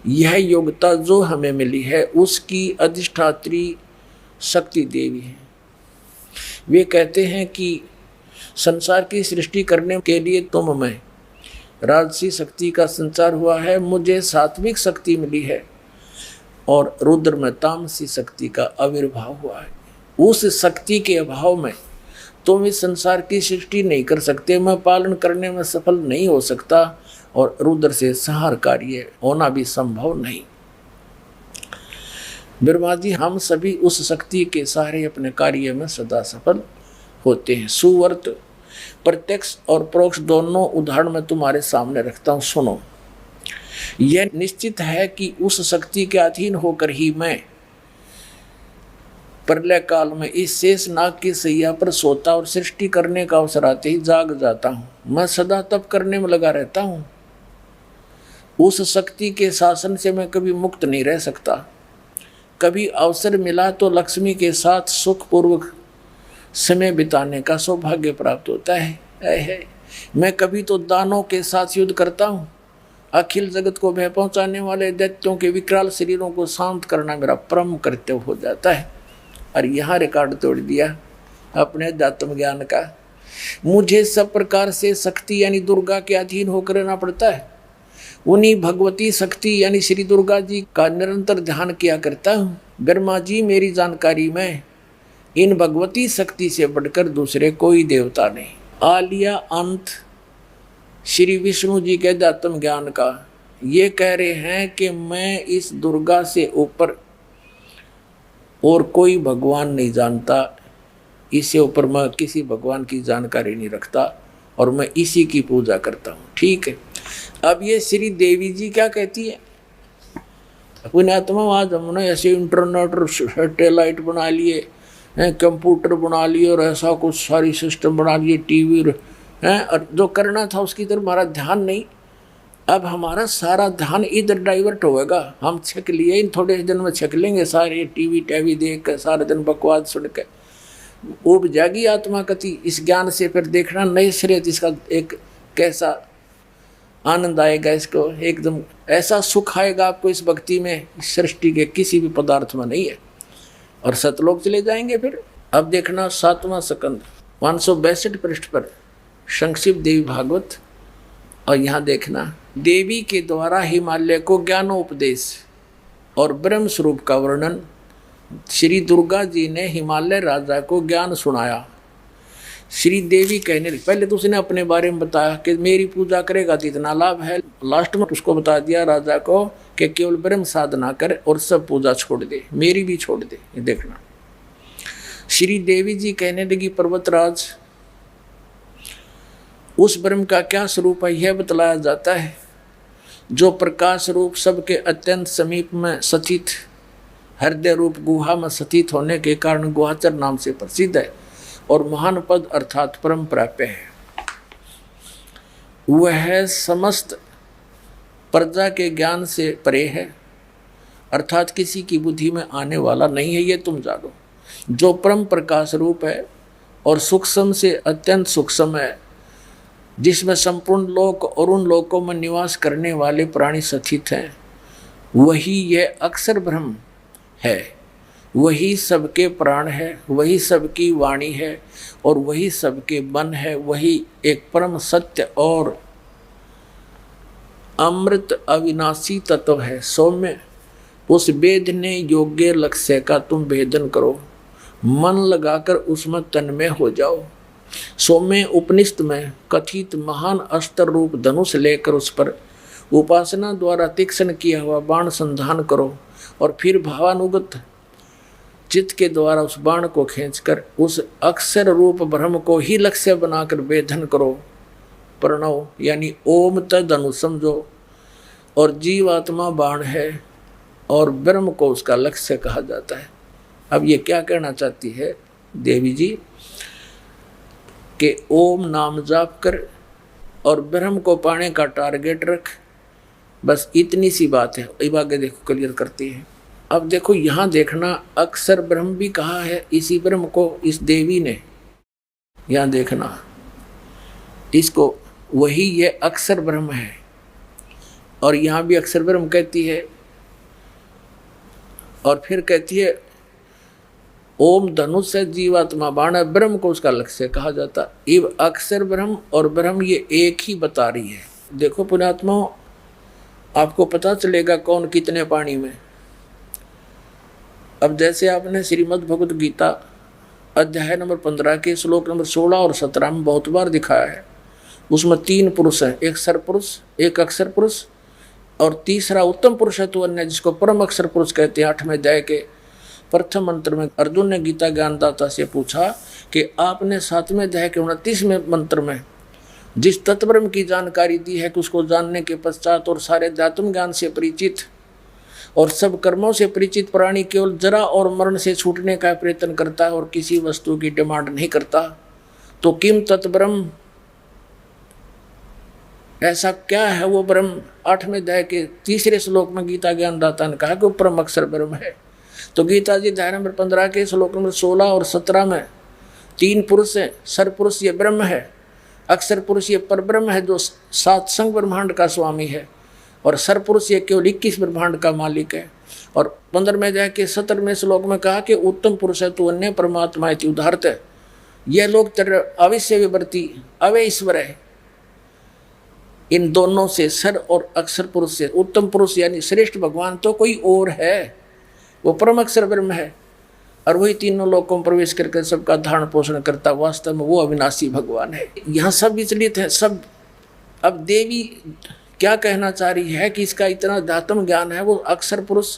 यह योग्यता जो हमें मिली है उसकी अधिष्ठात्री शक्ति देवी है। वे कहते हैं कि संसार की सृष्टि करने के लिए तुम में राजसी शक्ति का संचार हुआ है, मुझे सात्विक शक्ति मिली है और रुद्र में तामसी शक्ति का आविर्भाव हुआ है। उस शक्ति के अभाव में तुम इस संसार की सृष्टि नहीं कर सकते, मैं पालन करने में सफल नहीं हो सकता और रुद्र से संहार कार्य होना भी संभव नहीं। ब्रह्मा जी, हम सभी उस शक्ति के सहारे अपने कार्य में सदा सफल होते हैं। सुवर्त प्रत्यक्ष और परोक्ष दोनों उदाहरण मैं तुम्हारे सामने रखता हूँ, सुनो। यह निश्चित है कि उस शक्ति के अधीन होकर ही मैं प्रलय काल में इस शेष नाग की सैया पर सोता और सृष्टि करने का अवसर आते ही जाग जाता हूँ। मैं सदा तप करने में लगा रहता हूँ। उस शक्ति के शासन से मैं कभी मुक्त नहीं रह सकता। कभी अवसर मिला तो लक्ष्मी के साथ सुखपूर्वक समय बिताने का सौभाग्य प्राप्त होता है। मैं कभी तो दानों के साथ युद्ध करता हूँ। अखिल जगत को भय पहुँचाने वाले दैत्यों के विकराल शरीरों को शांत करना मेरा परम कर्तव्य हो जाता है। और यहाँ रिकॉर्ड तोड़ दिया अपने अध्यात्म ज्ञान का। मुझे सब प्रकार से शक्ति यानी दुर्गा के अधीन होकर रहना पड़ता है। उन्हीं भगवती शक्ति यानी श्री दुर्गा जी का निरंतर ध्यान किया करता हूँ। ब्रह्मा जी, मेरी जानकारी में इन भगवती शक्ति से बढ़कर दूसरे कोई देवता नहीं। आलिया अंत श्री विष्णु जी के आत्म ज्ञान का ये कह रहे हैं कि मैं इस दुर्गा से ऊपर और कोई भगवान नहीं जानता, इससे ऊपर मैं किसी भगवान की जानकारी नहीं रखता और मैं इसी की पूजा करता हूँ। ठीक है। अब ये श्री देवी जी क्या कहती है, पुण्यात्मा आज हमने ऐसे इंटरनेट सैटेलाइट बना लिए हैं, कंप्यूटर बना लिए और ऐसा कुछ सारी सिस्टम बना लिए, टीवी हैं, और जो करना था उसकी तरफ हमारा ध्यान नहीं। अब हमारा सारा ध्यान इधर डाइवर्ट होएगा। हम छक लिए, इन थोड़े दिन में छक लेंगे सारे, टीवी देख कर सारे दिन बकवास सुन के उब जाएगी आत्मा कति इस ज्ञान से। फिर देखना नए सिरे इसका एक कैसा आनंद आएगा, इसको एकदम ऐसा सुख आएगा आपको इस भक्ति में, इस सृष्टि के किसी भी पदार्थ में नहीं है। और सतलोक चले जाएंगे फिर। अब देखना 7वां स्कंद 562 पृष्ठ पर संक्षिप्त देवी भागवत। और यहाँ देखना देवी के द्वारा हिमालय को ज्ञानोपदेश और ब्रह्म स्वरूप का वर्णन। श्री दुर्गा जी ने हिमालय राजा को ज्ञान सुनाया। श्री देवी कहने लगी, पहले तो उसने अपने बारे में बताया कि मेरी पूजा करेगा तो इतना लाभ है। लास्ट में उसको बता दिया राजा को कि केवल ब्रह्म साधना कर और सब पूजा छोड़ दे, मेरी भी छोड़ दे। ये देखना श्री देवी जी कहने लगी, पर्वतराज उस ब्रह्म का क्या स्वरूप है यह बतलाया जाता है, जो प्रकाश रूप सबके अत्यंत समीप में स्थित हृदय रूप गुहा में स्थित होने के कारण गुहाचर नाम से प्रसिद्ध है और महान पद अर्थात परम प्राप्य है। वह समस्त प्रजा के ज्ञान से परे है, अर्थात किसी की बुद्धि में आने वाला नहीं है, ये तुम जानो। जो परम प्रकाश रूप है और सूक्ष्म से अत्यंत सूक्ष्म है, जिसमें संपूर्ण लोक और उन लोकों में निवास करने वाले प्राणी स्थित हैं, वही यह अक्षर ब्रह्म है। वही सबके प्राण है, वही सबकी वाणी है और वही सबके मन है। वही एक परम सत्य और अमृत अविनाशी तत्व है। सौम्य उस भेदने योग्य लक्ष्य का तुम भेदन करो, मन लगाकर उसमें तन्मय हो जाओ। सौम्य उपनिषद में कथित महान अस्त्र रूप धनुष लेकर उस पर उपासना द्वारा तीक्ष्ण किया हुआ बाण संधान करो और फिर भावानुगत चित्त के द्वारा उस बाण को खींचकर उस अक्षर रूप ब्रह्म को ही लक्ष्य बनाकर वेधन करो। प्रणव यानी ओम तदनु समझो, और जीवात्मा बाण है और ब्रह्म को उसका लक्ष्य कहा जाता है। अब ये क्या कहना चाहती है देवी जी कि ओम नाम जाप कर और ब्रह्म को पाने का टारगेट रख, बस इतनी सी बात है। अब आगे देखो क्लियर करती है। अब देखो यहाँ देखना अक्षर ब्रह्म भी कहा है इसी ब्रह्म को इस देवी ने। यहाँ देखना इसको वही ये अक्षर ब्रह्म है और यहाँ भी अक्षर ब्रह्म कहती है और फिर कहती है ओम धनुष से जीवात्मा बाण ब्रह्म को उसका लक्ष्य कहा जाता। इव अक्षर ब्रह्म और ब्रह्म ये एक ही बता रही है। देखो पुण्यात्माओं, आपको पता चलेगा कौन कितने पानी में। अब जैसे आपने श्रीमद् भगवद गीता अध्याय नंबर 15 के श्लोक नंबर 16 और 17 में बहुत बार दिखाया है। उसमें 3 पुरुष हैं, एक सरपुरुष, एक अक्षर पुरुष और तीसरा उत्तम पुरुष है तो अन्य, जिसको परम अक्षर पुरुष कहते हैं। 8वें अध्याय के प्रथम मंत्र में अर्जुन ने गीता ज्ञानदाता से पूछा कि आपने 7वें अध्याय के 29वें मंत्र में जिस तत्ब्रह्म की जानकारी दी है कि उसको जानने के पश्चात और सारे अध्यात्म ज्ञान से परिचित और सब कर्मों से परिचित प्राणी केवल जरा और मरण से छूटने का प्रयत्न करता है और किसी वस्तु की डिमांड नहीं करता, तो किम तत्ब्रह्म, ऐसा क्या है वो ब्रह्म। 8वें अध्याय के 3 श्लोक में गीता ज्ञानदाता ने कहा कि वो परम अक्षर ब्रह्म है। तो गीता जी अध्याय नंबर 15 के श्लोक नंबर 16 और 17 में 3 पुरुष हैं। सरपुरुष ये ब्रह्म है, अक्षर पुरुष ये परब्रह्म है जो 7 संग ब्रह्मांड का स्वामी है, और सरपुरुष ये केवल 21 ब्रह्मांड का मालिक है। और 15वें अध्याय के 17वें श्लोक में कहा कि उत्तम पुरुष है तो अन्य परमात्मा इति उदाहरत है। यह लोग अवश्य विवर्ती अवय ईश्वर है। इन दोनों से सर और अक्षर पुरुष से उत्तम पुरुष यानी श्रेष्ठ भगवान तो कोई और है, वो परम अक्षर ब्रह्म है और वही तीनों लोकों में प्रवेश करके सबका धारण पोषण करता। वास्तव में वो अविनाशी भगवान है। यहाँ सब विचलित है, सब अब देवी क्या कहना चाह रही है कि इसका इतना अध्यात्म ज्ञान है, वो अक्षर पुरुष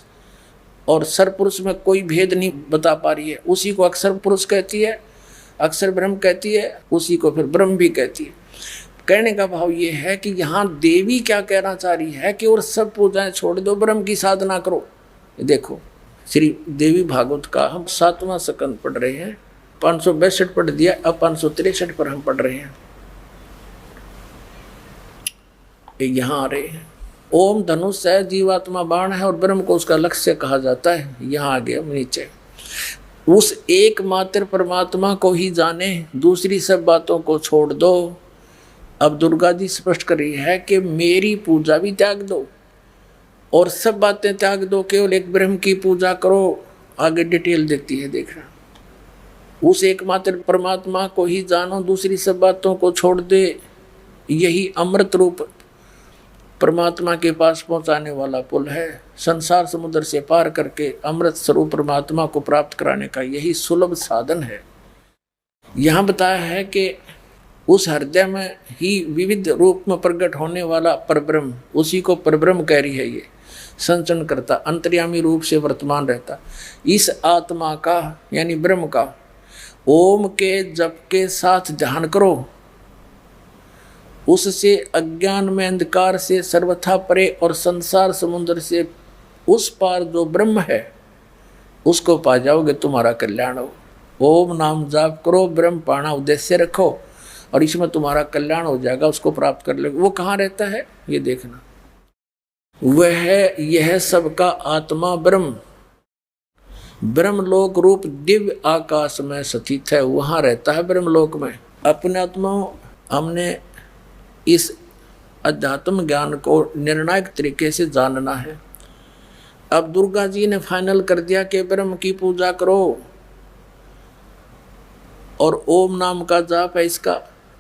और सर पुरुष में कोई भेद नहीं बता पा रही है। उसी को अक्षर पुरुष कहती है, अक्षर ब्रह्म कहती है, उसी को फिर ब्रह्म भी कहती है। कहने का भाव ये है कि यहाँ देवी क्या कहना चाह रही है कि और सब पूजाएं छोड़ दो, ब्रह्म की साधना करो। देखो श्री देवी भागवत का हम 7वां स्कंद पढ़ रहे हैं, 562 पढ़ दिया, अब 563 पर हम पढ़ रहे हैं। यहाँ आ रहे हैं, ओम धनुष है, जीवात्मा बाण है और ब्रह्म को उसका लक्ष्य कहा जाता है। यहाँ आ गया नीचे, उस एकमात्र परमात्मा को ही जाने, दूसरी सब बातों को छोड़ दो। अब दुर्गा जी स्पष्ट कर रही है कि मेरी पूजा भी त्याग दो और सब बातें त्याग दो, केवल एक ब्रह्म की पूजा करो। आगे डिटेल देती है, देखना, उस एकमात्र परमात्मा को ही जानो, दूसरी सब बातों को छोड़ दे। यही अमृत रूप परमात्मा के पास पहुंचाने वाला पुल है। संसार समुद्र से पार करके अमृत स्वरूप परमात्मा को प्राप्त कराने का यही सुलभ साधन है। यहाँ बताया है कि उस हृदय में ही विविध रूप में प्रकट होने वाला परब्रह्म, उसी को परब्रह्म कह रही है। ये संचरण करता, अंतर्यामी रूप से वर्तमान रहता। इस आत्मा का यानी ब्रह्म का ओम के जप के साथ ध्यान करो। उससे अज्ञान में अंधकार से सर्वथा परे और संसार समुद्र से उस पार जो ब्रह्म है उसको पा जाओगे, तुम्हारा कल्याण हो। ओम नाम जाप करो, ब्रह्म पाना उद्देश्य रखो और इसमें तुम्हारा कल्याण हो जाएगा, उसको प्राप्त कर लोगे। वो कहाँ रहता है ये देखना, वह यह सबका आत्मा ब्रह्म, ब्रह्मलोक रूप दिव्य आकाश में स्थित है, वहाँ रहता है ब्रह्मलोक में। अपने आत्मा हमने इस अध्यात्म ज्ञान को निर्णायक तरीके से जानना है। अब दुर्गा जी ने फाइनल कर दिया कि ब्रह्म की पूजा करो और ओम नाम का जाप है इसका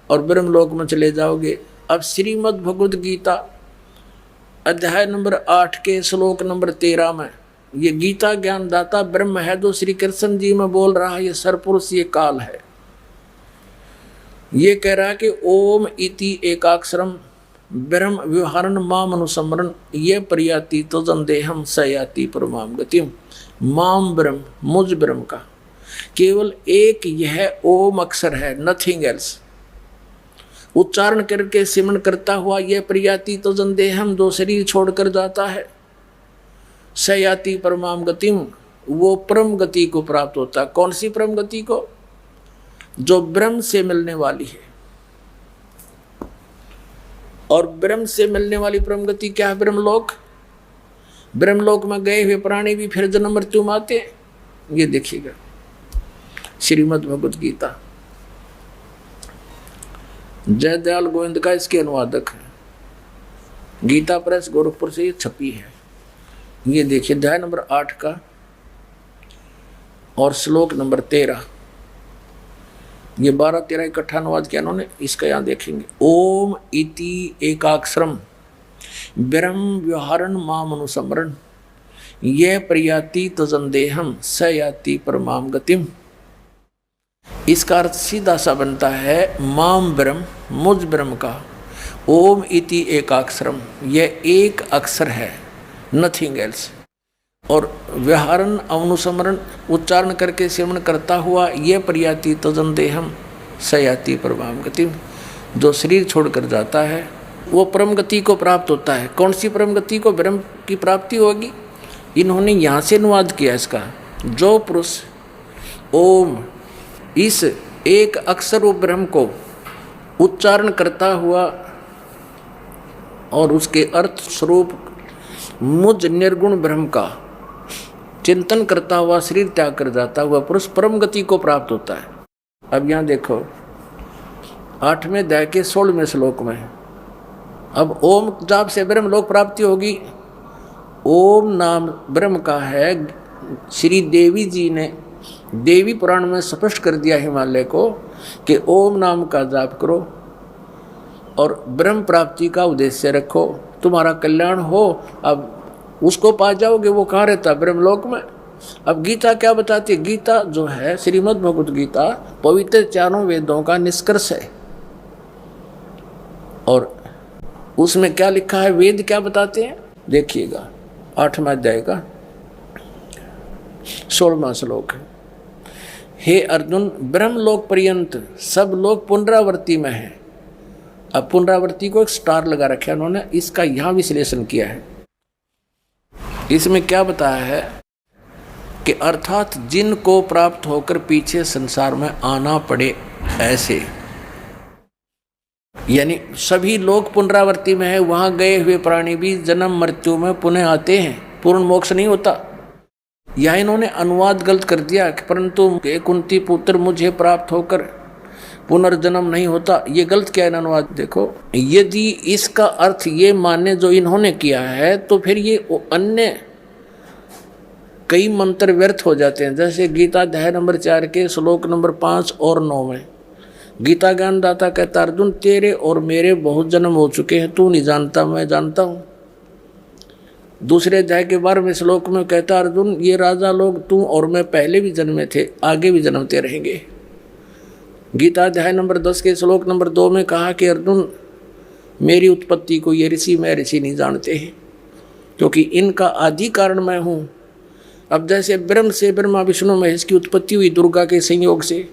और ब्रह्मलोक में चले जाओगे। अब श्रीमद् भगवद गीता अध्याय नंबर 8 के श्लोक नंबर 13 में ये गीता ज्ञानदाता ब्रह्म है जो श्री कृष्ण जी में बोल रहा है। ये सरपुरुष, ये काल है। ये कह रहा है कि ओम इति एकाक्षरम ब्रह्म व्यवहारन माम अनुसमरण ये प्रयाति तो जंदेहम सयाति परमाम गतिम। माम ब्रह्म, मुझ ब्रह्म का केवल एक यह ओम अक्षर है, नथिंग एल्स। उच्चारण करके सिमरण करता हुआ यह प्रयाति तो जंदेहम जो शरीर छोड़कर जाता है, सयाति परमाम गतिम वो परम गति को प्राप्त होता है। कौन सी परम गति को? जो ब्रह्म से मिलने वाली है। और ब्रह्म से मिलने वाली परम गति क्या है? ब्रह्मलोक। ब्रह्मलोक में गए हुए प्राणी भी फिर जन्म मृत्यु में आते हैं। ये देखिएगा श्रीमद् भगवद गीता, जयदयाल गोविंद का इसके अनुवादक है। गीता प्रेस गोरखपुर से ये छपी है। ये देखिए अध्याय नंबर 8 का और श्लोक नंबर 13। ये 12-13 इकट्ठा अनुवाद किया उन्होंने। इसका यहाँ देखेंगे, ओम इति एकाक्षरम ब्रह्म व्यवहारन माम अनुसमरण यह प्रयाति तजंदेहम स याति परमाम गतिम। इसका अर्थ सीधा सा बनता है माम ब्रह्म, मुझ ब्रह्म का ओम इति एकाक्षरम, यह एक अक्षर है, नथिंग एल्स। और व्यवहारन अनुसमरण उच्चारण करके सेवन करता हुआ ये प्रयाति तजंदेहम सयाति परमाम गति, जो शरीर छोड़कर जाता है वो परम गति को प्राप्त होता है। कौन सी परम गति को? ब्रह्म की प्राप्ति होगी। इन्होंने यहाँ से अनुवाद किया इसका, जो पुरुष ओम इस एक अक्षर रूप ब्रह्म को उच्चारण करता हुआ और उसके अर्थ स्वरूप मुझ निर्गुण ब्रह्म का चिंतन करता हुआ शरीर त्याग कर जाता हुआ पुरुष परम गति को प्राप्त होता है। अब यहाँ देखो 8वें अध्याय के 16वें श्लोक में, अब ओम जाप से ब्रह्म लोक प्राप्ति होगी। ओम नाम ब्रह्म का है। श्री देवी जी ने देवी पुराण में स्पष्ट कर दिया हिमालय को कि ओम नाम का जाप करो और ब्रह्म प्राप्ति का उद्देश्य रखो, तुम्हारा कल्याण हो। अब उसको पा जाओगे। वो कहाँ रहता है? ब्रह्मलोक में। अब गीता क्या बताती है? गीता जो है श्रीमद् भगवद गीता पवित्र चारों वेदों का निष्कर्ष है और उसमें क्या लिखा है, वेद क्या बताते हैं, देखिएगा 8वां अध्याय का 16वां श्लोक है। हे अर्जुन, ब्रह्मलोक पर्यंत सब लोग पुनरावृत्ति में है। अब पुनरावृत्ति को एक स्टार लगा रखा है उन्होंने, इसका यहां विश्लेषण किया है। इसमें क्या बताया है कि अर्थात जिनको प्राप्त होकर पीछे संसार में आना पड़े, ऐसे यानी सभी लोग पुनरावृत्ति में है। वहां गए हुए प्राणी भी जन्म मृत्यु में पुनः आते हैं, पूर्ण मोक्ष नहीं होता। यह इन्होंने अनुवाद गलत कर दिया कि परंतु कुंती पुत्र मुझे प्राप्त होकर पुनर्जन्म नहीं होता, ये गलत किया है अनुवाद। देखो, यदि इसका अर्थ ये माने जो इन्होंने किया है तो फिर ये अन्य कई मंत्र व्यर्थ हो जाते हैं। जैसे गीता अध्याय नंबर 4 के श्लोक नंबर 5 और 9 में गीता ज्ञानदाता कहता, अर्जुन तेरे और मेरे बहुत जन्म हो चुके हैं, तू नहीं जानता, मैं जानता हूँ। दूसरे अध्याय के 12वें श्लोक में कहता, अर्जुन ये राजा लोग तू और मैं पहले भी जन्मे थे, आगे भी जन्मते रहेंगे। गीता अध्याय नंबर 10 के श्लोक नंबर 2 में कहा कि अर्जुन मेरी उत्पत्ति को ये ऋषि मैं ऋषि नहीं जानते हैं, क्योंकि इनका आदि कारण मैं हूँ। अब जैसे ब्रह्म से ब्रह्मा विष्णु महेश की उत्पत्ति हुई दुर्गा के संयोग से,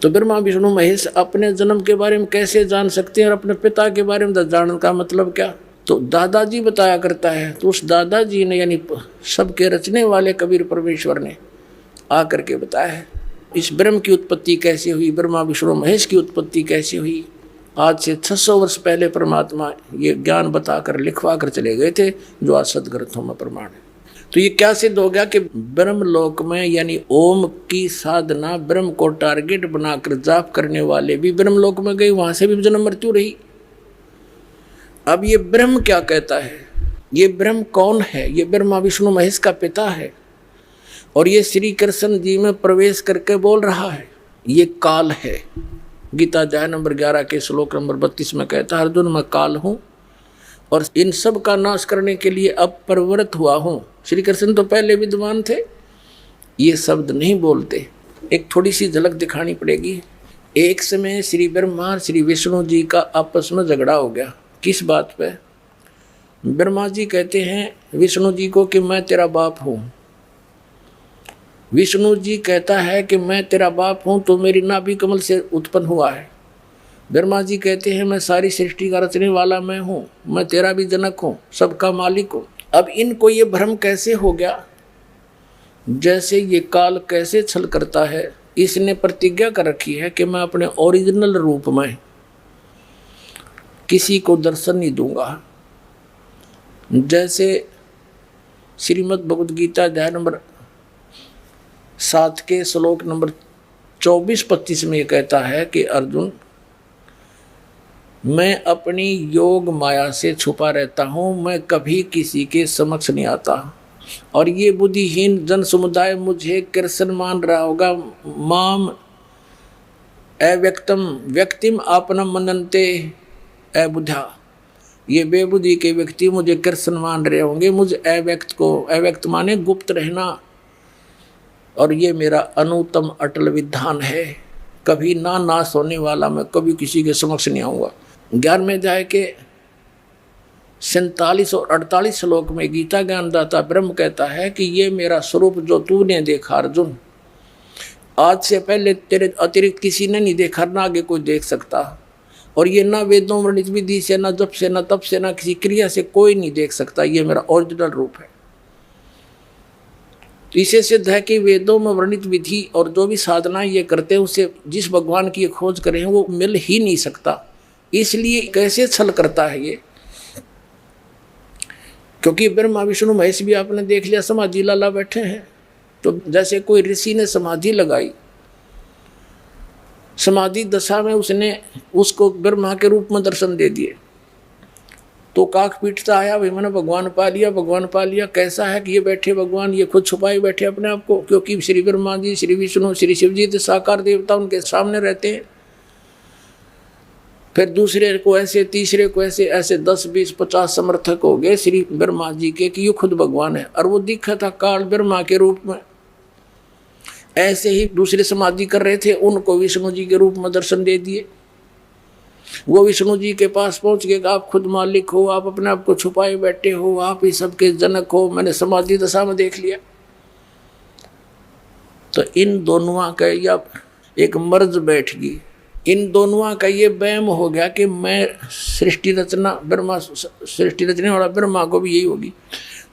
तो ब्रह्मा विष्णु महेश अपने जन्म के बारे में कैसे जान सकते हैं और अपने पिता के बारे में जानने का मतलब क्या? तो दादाजी बताया करता है। तो उस दादाजी ने यानी सबके रचने वाले कबीर परमेश्वर ने आकर के बताया है इस ब्रह्म की उत्पत्ति कैसे हुई, ब्रह्मा विष्णु महेश की उत्पत्ति कैसे हुई। आज से 600 वर्ष पहले परमात्मा ये ज्ञान बताकर लिखवा कर चले गए थे, जो आज सदग्रंथों में प्रमाण है। तो ये क्या सिद्ध हो गया कि ब्रह्म लोक में यानी ओम की साधना ब्रह्म को टारगेट बनाकर जाप करने वाले भी ब्रह्म लोक में गए, वहां से भी जन्म मृत्यु रही। अब ये ब्रह्म क्या कहता है, ये ब्रह्म कौन है? ये ब्रह्मा विष्णु महेश का पिता है और ये श्री कृष्ण जी में प्रवेश करके बोल रहा है, ये काल है। गीता अध्याय नंबर 11 के श्लोक नंबर 32 में कहता है, अर्जुन मैं काल हूँ और इन सब का नाश करने के लिए अब प्रवृत्त हुआ हूँ। श्री कृष्ण तो पहले विद्वान थे, ये शब्द नहीं बोलते। एक थोड़ी सी झलक दिखानी पड़ेगी। एक समय श्री ब्रह्मा श्री विष्णु जी का आपस में झगड़ा हो गया। किस बात पे? ब्रह्मा जी कहते हैं विष्णु जी को कि मैं तेरा बाप हूँ। विष्णु जी कहता है कि मैं तेरा बाप हूँ तो मेरी नाभि कमल से उत्पन्न हुआ है। ब्रह्मा जी कहते हैं मैं सारी सृष्टि का रचने वाला मैं हूँ, मैं तेरा भी जनक हूँ, सबका मालिक हूँ। अब इनको ये भ्रम कैसे हो गया? जैसे ये काल कैसे छल करता है, इसने प्रतिज्ञा कर रखी है कि मैं अपने ओरिजिनल रूप में किसी को दर्शन नहीं दूंगा। जैसे श्रीमद् भगवद गीता अध्याय नंबर 7 के श्लोक नंबर 24-25 में ये कहता है कि अर्जुन मैं अपनी योग माया से छुपा रहता हूँ, मैं कभी किसी के समक्ष नहीं आता। और ये बुद्धिहीन जन समुदाय मुझे कृष्ण मान रहा होगा। माम अव्यक्तम व्यक्तिम आपनम मनन्ते अबुद्धा, ये बेबुद्धि के व्यक्ति मुझे कृष्ण मान रहे होंगे। मुझे अव्यक्त को, अव्यक्त माने गुप्त रहना, और ये मेरा अनुत्तम अटल विधान है, कभी ना नाश होने वाला। मैं कभी किसी के समक्ष नहीं आऊँगा। 11वें अध्याय के 47 और 48 श्लोक में गीता ज्ञानदाता ब्रह्म कहता है कि ये मेरा स्वरूप जो तूने देखा अर्जुन, आज से पहले तेरे अतिरिक्त किसी ने नहीं देखा, ना आगे कोई देख सकता। और ये ना वेदों वर्णित विधि से, ना जप से, ना तप से, ना किसी क्रिया से कोई नहीं देख सकता। ये मेरा ओरिजिनल रूप है। तो इसे सिद्ध है कि वेदों में वर्णित विधि और जो भी साधना ये करते हैं उससे जिस भगवान की खोज करें वो मिल ही नहीं सकता। इसलिए कैसे छल करता है ये? क्योंकि ब्रह्मा विष्णु महेश भी आपने देख लिया समाधि लाला बैठे हैं। तो जैसे कोई ऋषि ने समाधि लगाई, समाधि दशा में उसने उसको ब्रह्मा के रूप में दर्शन दे दिए, तो काक पीटता आया, भाई मैंने भगवान पा लिया, भगवान पा लिया। कैसा है कि ये बैठे भगवान, ये खुद छुपाए बैठे अपने आप को, क्योंकि श्री ब्रह्मा जी, श्री विष्णु, श्री शिव जी साकार देवता उनके सामने रहते हैं। फिर दूसरे को ऐसे, तीसरे को ऐसे, ऐसे 10, 20, 50 समर्थक हो गए श्री ब्रह्मा जी के कि ये खुद भगवान है। और वो दिखा था काल ब्रह्मा के रूप में। ऐसे ही दूसरे समाधि कर रहे थे, उनको विष्णु जी के रूप में दर्शन दे दिए। वो विष्णु जी के पास पहुंच गए, आप खुद मालिक हो, आप अपने आप को छुपाए बैठे हो, आप ही सबके जनक हो, मैंने समाधि दशा में देख लिया। तो इन दोनों का या एक मर्ज बैठ गई, इन दोनों का ये वहम हो गया कि मैं सृष्टि रचना, ब्रह्मा सृष्टि रचने वाला ब्रह्मा को भी यही होगी।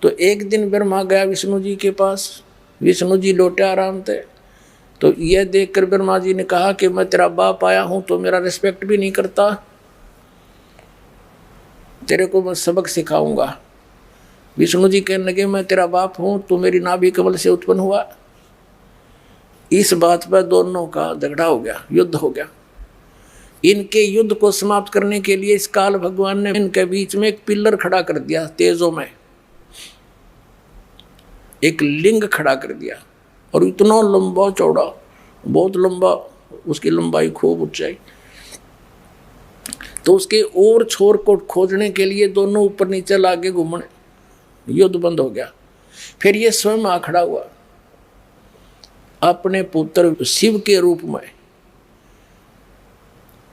तो एक दिन ब्रह्मा गया विष्णु जी के पास, विष्णु जी लौटे आराम थे। तो यह देखकर ब्रह्मा जी ने कहा कि मैं तेरा बाप आया हूं तो मेरा रिस्पेक्ट भी नहीं करता, तेरे को मैं सबक सिखाऊंगा। विष्णु जी कहने लगे मैं तेरा बाप हूं, तू मेरी नाभि कमल से उत्पन्न हुआ। इस बात पर दोनों का झगड़ा हो गया, युद्ध हो गया। इनके युद्ध को समाप्त करने के लिए इस काल भगवान ने इनके बीच में एक पिलर खड़ा कर दिया, तेजों में एक लिंग खड़ा कर दिया, और इतना लंबा चौड़ा, बहुत लंबा, उसकी लंबाई खूब ऊंचाई। तो उसके और छोर को खोजने के लिए दोनों ऊपर नीचे लागे घूमने, युद्ध बंद हो गया। फिर ये स्वयं आ खड़ा हुआ अपने पुत्र शिव के रूप में।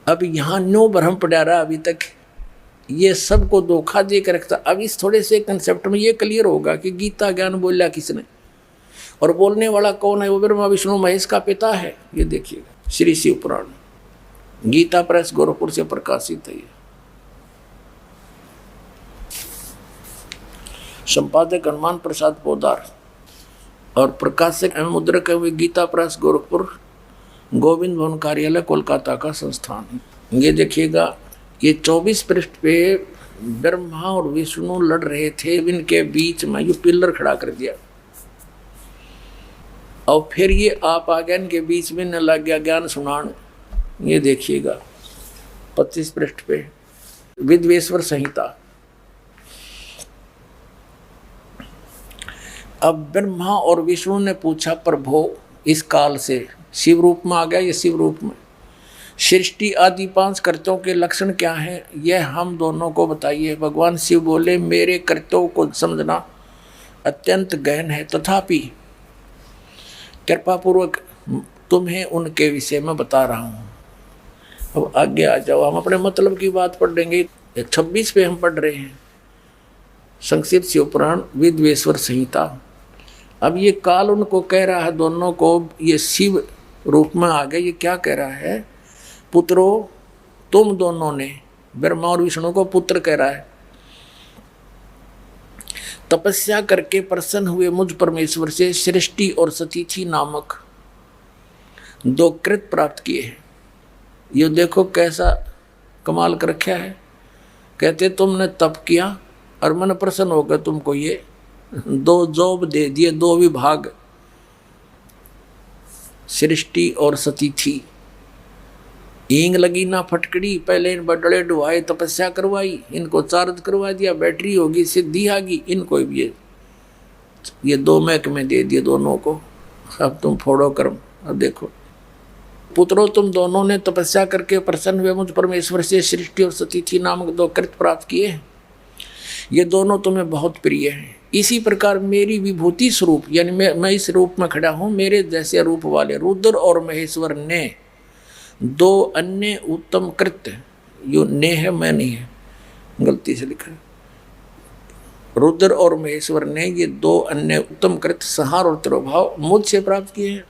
अब यहां नो भ्रम पड़ा रहा अभी तक, ये सबको धोखा दे कर रखता। अब इस थोड़े से कंसेप्ट में ये क्लियर होगा कि गीता ज्ञान बोला किसने, और बोलने वाला कौन है। वो ब्रह्मा विष्णु महेश का पिता है। ये देखिएगा श्री शिव पुराण, गीता प्रेस गोरखपुर से प्रकाशित है। संपादक हनुमान प्रसाद पोदार और प्रकाशक एवं मुद्रक हुए गीता प्रेस गोरखपुर, गोविंद भवन कार्यालय कोलकाता का संस्थान। ये देखिएगा, ये 24 पृष्ठ पे ब्रह्मा और विष्णु लड़ रहे थे, इनके बीच में ये पिलर खड़ा कर दिया, और फिर ये आप आ गया इनके बीच में, न लग गया ज्ञान सुनान। ये देखिएगा 25 पृष्ठ पे विद्वेश्वर संहिता। अब ब्रह्मा और विष्णु ने पूछा, प्रभु इस काल से शिव रूप में आ गया, ये शिव रूप में सृष्टि आदि 5 कृत्यों के लक्षण क्या हैं, यह हम दोनों को बताइए। भगवान शिव बोले, मेरे कृत्यों को समझना अत्यंत गहन है, तथापि कृपा पूर्वक तुम्हें उनके विषय में बता रहा हूँ। अब आगे आ जाओ, हम अपने मतलब की बात पढ़ लेंगे। 26 पे हम पढ़ रहे हैं संक्षिप्त शिव पुराण विद्वेश्वर संहिता। अब ये काल उनको कह रहा है, दोनों को, ये शिव रूप में आ गए। ये क्या कह रहा है, पुत्रों तुम दोनों ने, ब्रह्मा और विष्णु को पुत्र कह रहा है, तपस्या करके प्रसन्न हुए मुझ परमेश्वर से सृष्टि और सतीथि नामक 2 कृत प्राप्त किए हैं। ये देखो कैसा कमाल कर रखा है। कहते तुमने तप किया और मन प्रसन्न होकर तुमको ये 2 जॉब दे दिए, 2 विभाग, सृष्टि और सतीथि। ईंग लगी ना फटकड़ी, पहले इन बडड़े डुआए, तपस्या करवाई, इनको चार्ज करवा दिया, बैटरी होगी, सिद्धि आ गई, इनको भी ये 2 महकमे दे दिए दोनों को। अब तुम फोड़ो कर्म। अब देखो, पुत्रों तुम दोनों ने तपस्या करके प्रसन्न हुए मुझ परमेश्वर से सृष्टि और सतीथि नामक 2 कृत प्राप्त किए हैं। ये दोनों तुम्हें बहुत प्रिय हैं। इसी प्रकार मेरी विभूति स्वरूप, यानी मैं इस रूप में खड़ा हूँ, मेरे जैसे रूप वाले रुद्र और महेश्वर ने 2 अन्य उत्तम कृत्य, यो ने है मैं नहीं है, गलती से लिखा है, रुद्र और महेश्वर ने ये 2 अन्य उत्तम कृत्य संहार और तिरोभाव मुझसे प्राप्त किए हैं,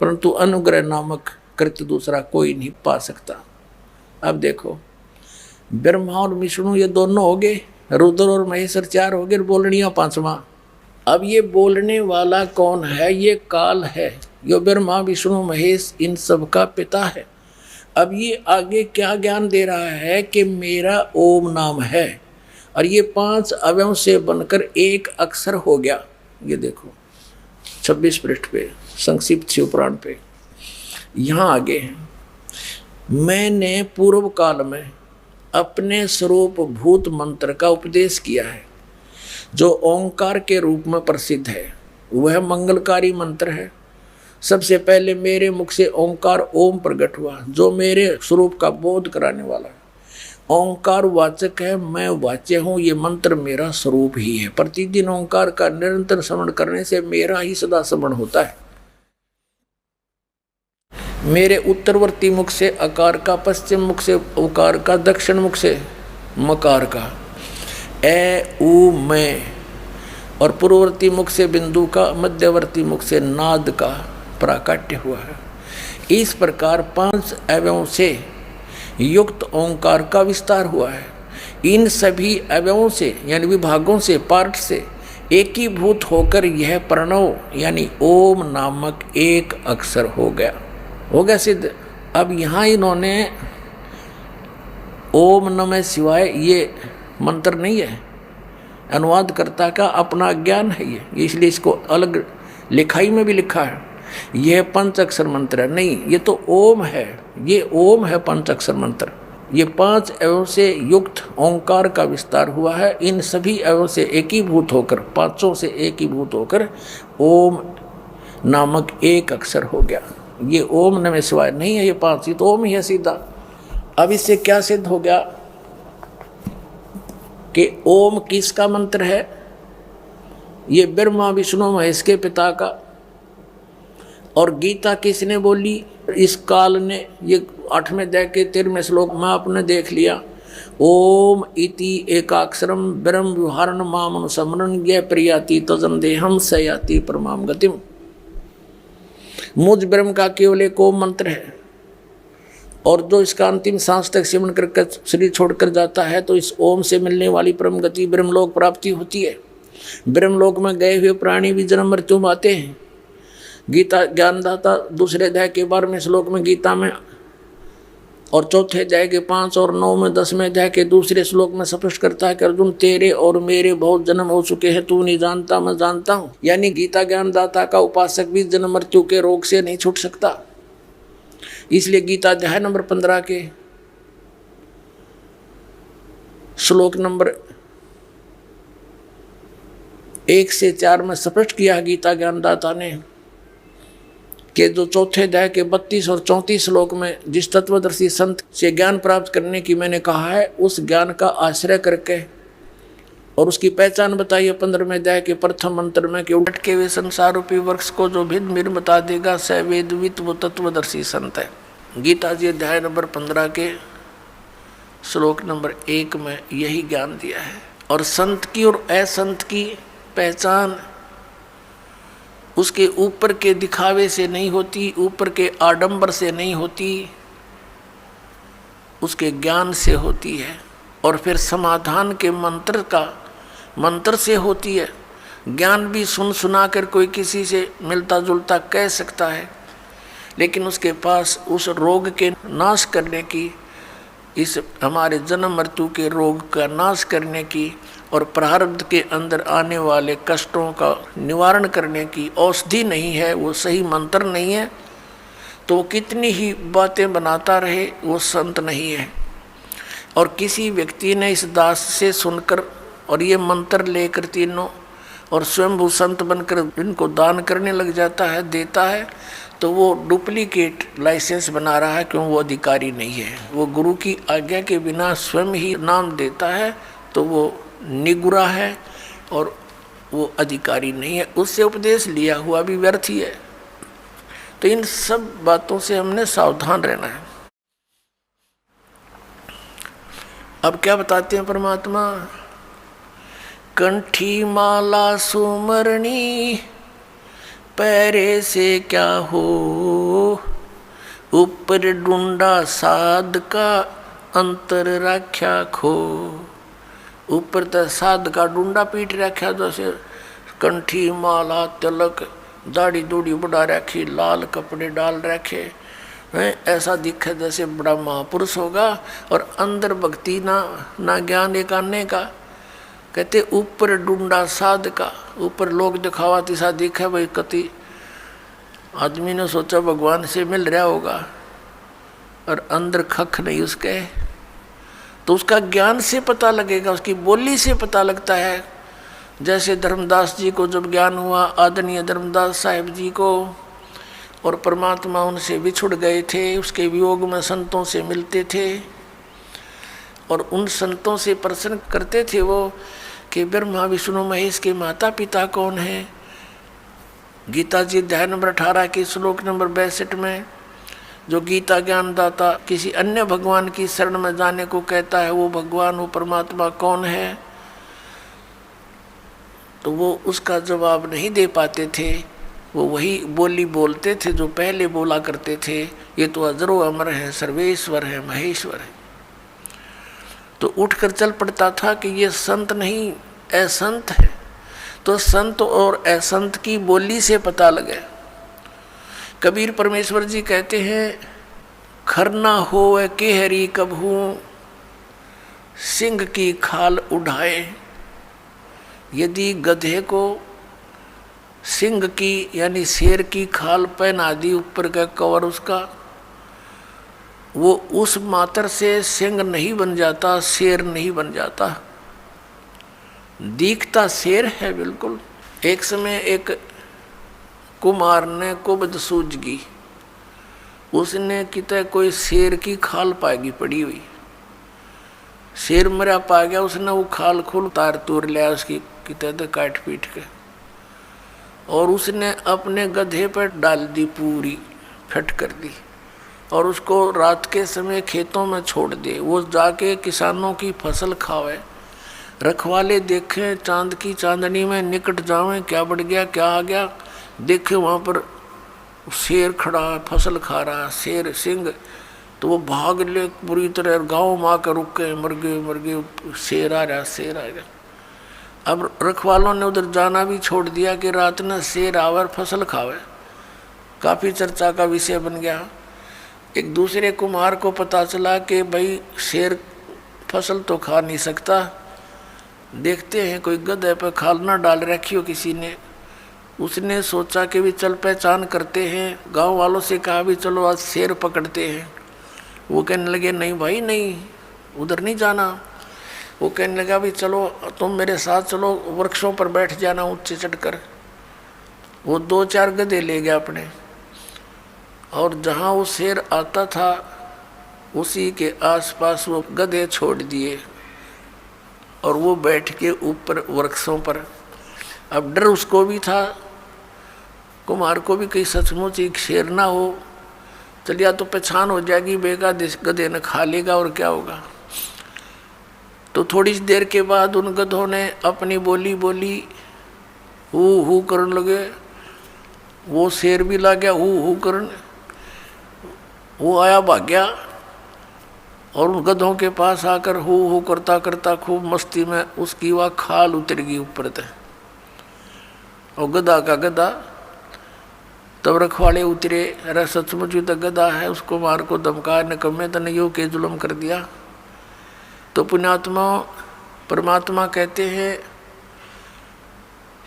परंतु अनुग्रह नामक कृत्य दूसरा कोई नहीं पा सकता। अब देखो, ब्रह्मा और विष्णु ये दोनों हो गए, रुद्र और महेश्वर 4 हो गए, बोलनिया 5वां। अब ये बोलने वाला कौन है, ये काल है, यो ब्रह्मा विष्णु महेश इन सब का पिता है। अब ये आगे क्या ज्ञान दे रहा है कि मेरा ओम नाम है, और ये 5 अवयव से बनकर एक अक्षर हो गया। ये देखो 26 पृष्ठ पे संक्षिप्त शिव पुराण पे, यहाँ आगे है, मैंने पूर्व काल में अपने स्वरूप भूत मंत्र का उपदेश किया है, जो ओंकार के रूप में प्रसिद्ध है। वह मंगलकारी मंत्र है। सबसे पहले मेरे मुख से ओंकार ओम प्रकट हुआ, जो मेरे स्वरूप का बोध कराने वाला है। ओंकार वाचक है, मैं वाच्य हूँ। ये मंत्र मेरा स्वरूप ही है। प्रतिदिन ओंकार का निरंतर स्मरण करने से मेरा ही सदा स्मरण होता है। मेरे उत्तरवर्ती मुख से अकार का, पश्चिम मुख से उकार का, दक्षिण मुख से मकार का, ए ऊ मैं, और पूर्ववर्ती मुख से बिंदु का, मध्यवर्ती मुख से नाद का प्राकट्य हुआ है। इस प्रकार 5 अवयवों से युक्त ओंकार का विस्तार हुआ है। इन सभी अवयवों से यानी विभागों से, पार्ट से एकीभूत होकर यह प्रणव यानी ओम नामक एक अक्षर हो गया सिद्ध। अब यहाँ इन्होंने ओम नमः शिवाय ये मंत्र नहीं है, अनुवादकर्ता का अपना ज्ञान है ये, इसलिए इसको अलग लिखाई में भी लिखा है। यह पंचाक्षर मंत्र है, नहीं ये तो ओम है, ये ओम है पंचाक्षर मंत्र। ये 5 अवयव से युक्त ओंकार का विस्तार हुआ है। इन सभी अवयव से एकीभूत होकर, 5 से एकीभूत होकर ओम नामक एक अक्षर हो गया। ये ओम नमः शिवाय नहीं है, ये 5 ही तो ओम ही है सीधा। अब इससे क्या सिद्ध हो गया कि ओम किसका मंत्र है? ये ब्रह्मा विष्णु महेश के पिता का। और गीता किसने बोली? इस काल ने। ये 8वें अध्याय के 13वें श्लोक में आपने देख लिया, ओम इति एकाक्षरम ब्रह्म विहारण मामनुसमरण ये प्रियाति तजन देहम सयाति परमाम गतिम। मुझ ब्रह्म का केवल एक ओम मंत्र है, और जो इसका अंतिम सांस तक सेवन करके शरीर छोड़कर जाता है तो इस ओम से मिलने वाली परम गति ब्रह्मलोक प्राप्ति होती है। ब्रह्मलोक में गए हुए प्राणी भी जन्म मृत्यु में आते हैं। गीता ज्ञानदाता दूसरे अध्याय के 12वें श्लोक में गीता में, और चौथे अध्याय के 5 और 9 में 10वें अध्याय के दूसरे श्लोक में स्पष्ट करता है कि अर्जुन तेरे और मेरे बहुत जन्म हो चुके हैं, तू नहीं जानता मैं जानता हूँ। यानी गीता ज्ञानदाता का उपासक भी जन्म मृत्यु के रोग से नहीं छूट सकता। इसलिए गीता अध्याय नंबर 15 के श्लोक नंबर 1 से 4 में स्पष्ट किया गीता ज्ञानदाता ने कि जो चौथे अध्याय के 32 और 34 श्लोक में जिस तत्वदर्शी संत से ज्ञान प्राप्त करने की मैंने कहा है, उस ज्ञान का आश्रय करके और उसकी पहचान बताइए 15वें अध्याय के प्रथम मंत्र में कि उलटके हुए संसार रूपी वृक्ष को जो भिन्न भिन्न बता देगा स वेदवित वो तत्वदर्शी संत है। गीता जी अध्याय नंबर 15 के श्लोक नंबर 1 में यही ज्ञान दिया है। और संत की और असंत की पहचान उसके ऊपर के दिखावे से नहीं होती, ऊपर के आडंबर से नहीं होती, उसके ज्ञान से होती है। और फिर समाधान के मंत्र से होती है। ज्ञान भी सुना कर कोई किसी से मिलता जुलता कह सकता है, लेकिन उसके पास उस रोग के नाश करने की, इस हमारे जन्म मृत्यु के रोग का नाश करने की और प्रारब्ध के अंदर आने वाले कष्टों का निवारण करने की औषधि नहीं है, वो सही मंत्र नहीं है, तो कितनी ही बातें बनाता रहे वो संत नहीं है। और किसी व्यक्ति ने इस दास से सुनकर और ये मंत्र लेकर तीनों और स्वयं संत बनकर इनको दान करने लग जाता है, देता है, तो वो डुप्लीकेट लाइसेंस बना रहा है, क्यों वो अधिकारी नहीं है। वो गुरु की आज्ञा के बिना स्वयं ही नाम देता है तो वो निगुरा है और वो अधिकारी नहीं है, उससे उपदेश लिया हुआ भी व्यर्थ ही है। तो इन सब बातों से हमने सावधान रहना है। अब क्या बताते हैं परमात्मा? कंठी माला सुमरणी पैरे से क्या हो, ऊपर डूंडा साध का अंतर राख्या खो। ऊपर तो साध का डूंडा पीट रखा, जैसे कंठी माला तिलक दाढ़ी दूढ़ी बढ़ा रखी, लाल कपड़े डाल रखे हैं, ऐसा दिखे जैसे बड़ा महापुरुष होगा, और अंदर भक्ति ना ज्ञान एक आने का। कहते ऊपर डूंडा साध का, ऊपर लोग दिखावा तिसा दिखे भाई, कति आदमी ने सोचा भगवान से मिल रहा होगा और अंदर खख नहीं उसके, तो उसका ज्ञान से पता लगेगा, उसकी बोली से पता लगता है। जैसे धर्मदास जी को जब ज्ञान हुआ, आदरणीय धर्मदास साहिब जी को, और परमात्मा उनसे बिछुड़ गए थे, उसके वियोग में संतों से मिलते थे और उन संतों से प्रश्न करते थे वो कि ब्रह्मा विष्णु महेश के माता पिता कौन हैं। गीता जी अध्याय नंबर 18 के श्लोक नंबर 62 में जो गीता ज्ञानदाता किसी अन्य भगवान की शरण में जाने को कहता है, वो भगवान, वो परमात्मा कौन है, तो वो उसका जवाब नहीं दे पाते थे। वो वही बोली बोलते थे जो पहले बोला करते थे, ये तो अजरो अमर है, सर्वेश्वर है, महेश्वर है। तो उठकर चल पड़ता था कि ये संत नहीं असंत है। तो संत और असंत की बोली से पता लगे। कबीर परमेश्वर जी कहते हैं, खरना होवे केहरी कबहू, सिंह की खाल उठाए। यदि गधे को सिंह की यानी शेर की खाल पहना दी, ऊपर का कवर उसका, वो उस मात्र से सिंह नहीं बन जाता, शेर नहीं बन जाता। दिखता शेर है बिल्कुल। एक समय एक कुमार ने कुबद सूझगी, उसने कितने कोई शेर की खाल पाएगी पड़ी हुई, शेर मरा पा गया, उसने वो खाल खुल तार तोड़ लिया उसकी कितने काट पीट के, और उसने अपने गधे पर डाल दी, पूरी फट कर दी, और उसको रात के समय खेतों में छोड़ दे। वो जाके किसानों की फसल खावे। रखवाले देखें चांद की चांदनी में, निकट जावें क्या बढ़ गया क्या आ गया, देखे वहाँ पर शेर खड़ा है, फसल खा रहा है, शेर सिंह। तो वो भाग ले बुरी तरह, गाँव में आकर रुके, मर गए, शेर आ रहा, शेर आ गया। अब रखवालों ने उधर जाना भी छोड़ दिया कि रात में शेर आवे और फसल खावे। काफ़ी चर्चा का विषय बन गया। एक दूसरे कुमार को पता चला कि भाई शेर फसल तो खा नहीं सकता, देखते हैं कोई गधे पर खाल ना डाल रखी हो किसी ने। उसने सोचा कि भी चल पहचान करते हैं, गांव वालों से कहा भी चलो आज शेर पकड़ते हैं। वो कहने लगे नहीं भाई नहीं, उधर नहीं जाना। वो कहने लगा भी चलो तुम मेरे साथ चलो, वृक्षों पर बैठ जाना ऊंचे चढ़कर। वो 2-4 गधे ले गया अपने, और जहाँ वो शेर आता था उसी के आसपास वो गधे छोड़ दिए, और वो बैठ के ऊपर वृक्षों पर। अब डर उसको भी था, कुमार को भी, कहीं सचमुच एक शेर ना हो, चलिया तो पहचान हो जाएगी, बेगा गधे ने खा लेगा और क्या होगा। तो थोड़ी देर के बाद उन गधों ने अपनी बोली बोली, हू करने लगे। वो शेर भी ला गया हू करने, वो आया भाग गया, और उन गधों के पास आकर हू करता करता खूब मस्ती में उसकी वह खाल उतर गई ऊपर तक, और गधा का गधा। तब रखवाले उतरे, अरे सचमुच तो गधा है, उसको मार को धमका निकम्मे तने यो के जुल्म कर दिया। तो पुण्यात्मा परमात्मा कहते हैं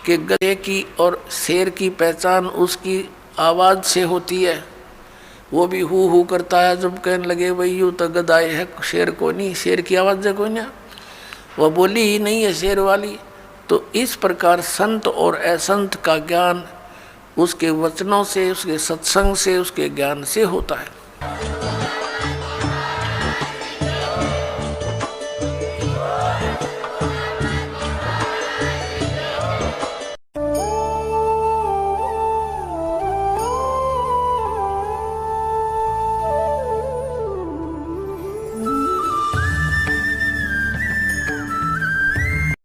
कि गधे की और शेर की पहचान उसकी आवाज़ से होती है। वो भी हू करता है, जब कहने लगे भाई यूँ तो गधा है, शेर को नहीं, शेर की आवाज़ है कोई ना, वह बोली ही नहीं है शेर वाली। तो इस प्रकार संत और असंत का ज्ञान उसके वचनों से, उसके सत्संग से, उसके ज्ञान से होता है।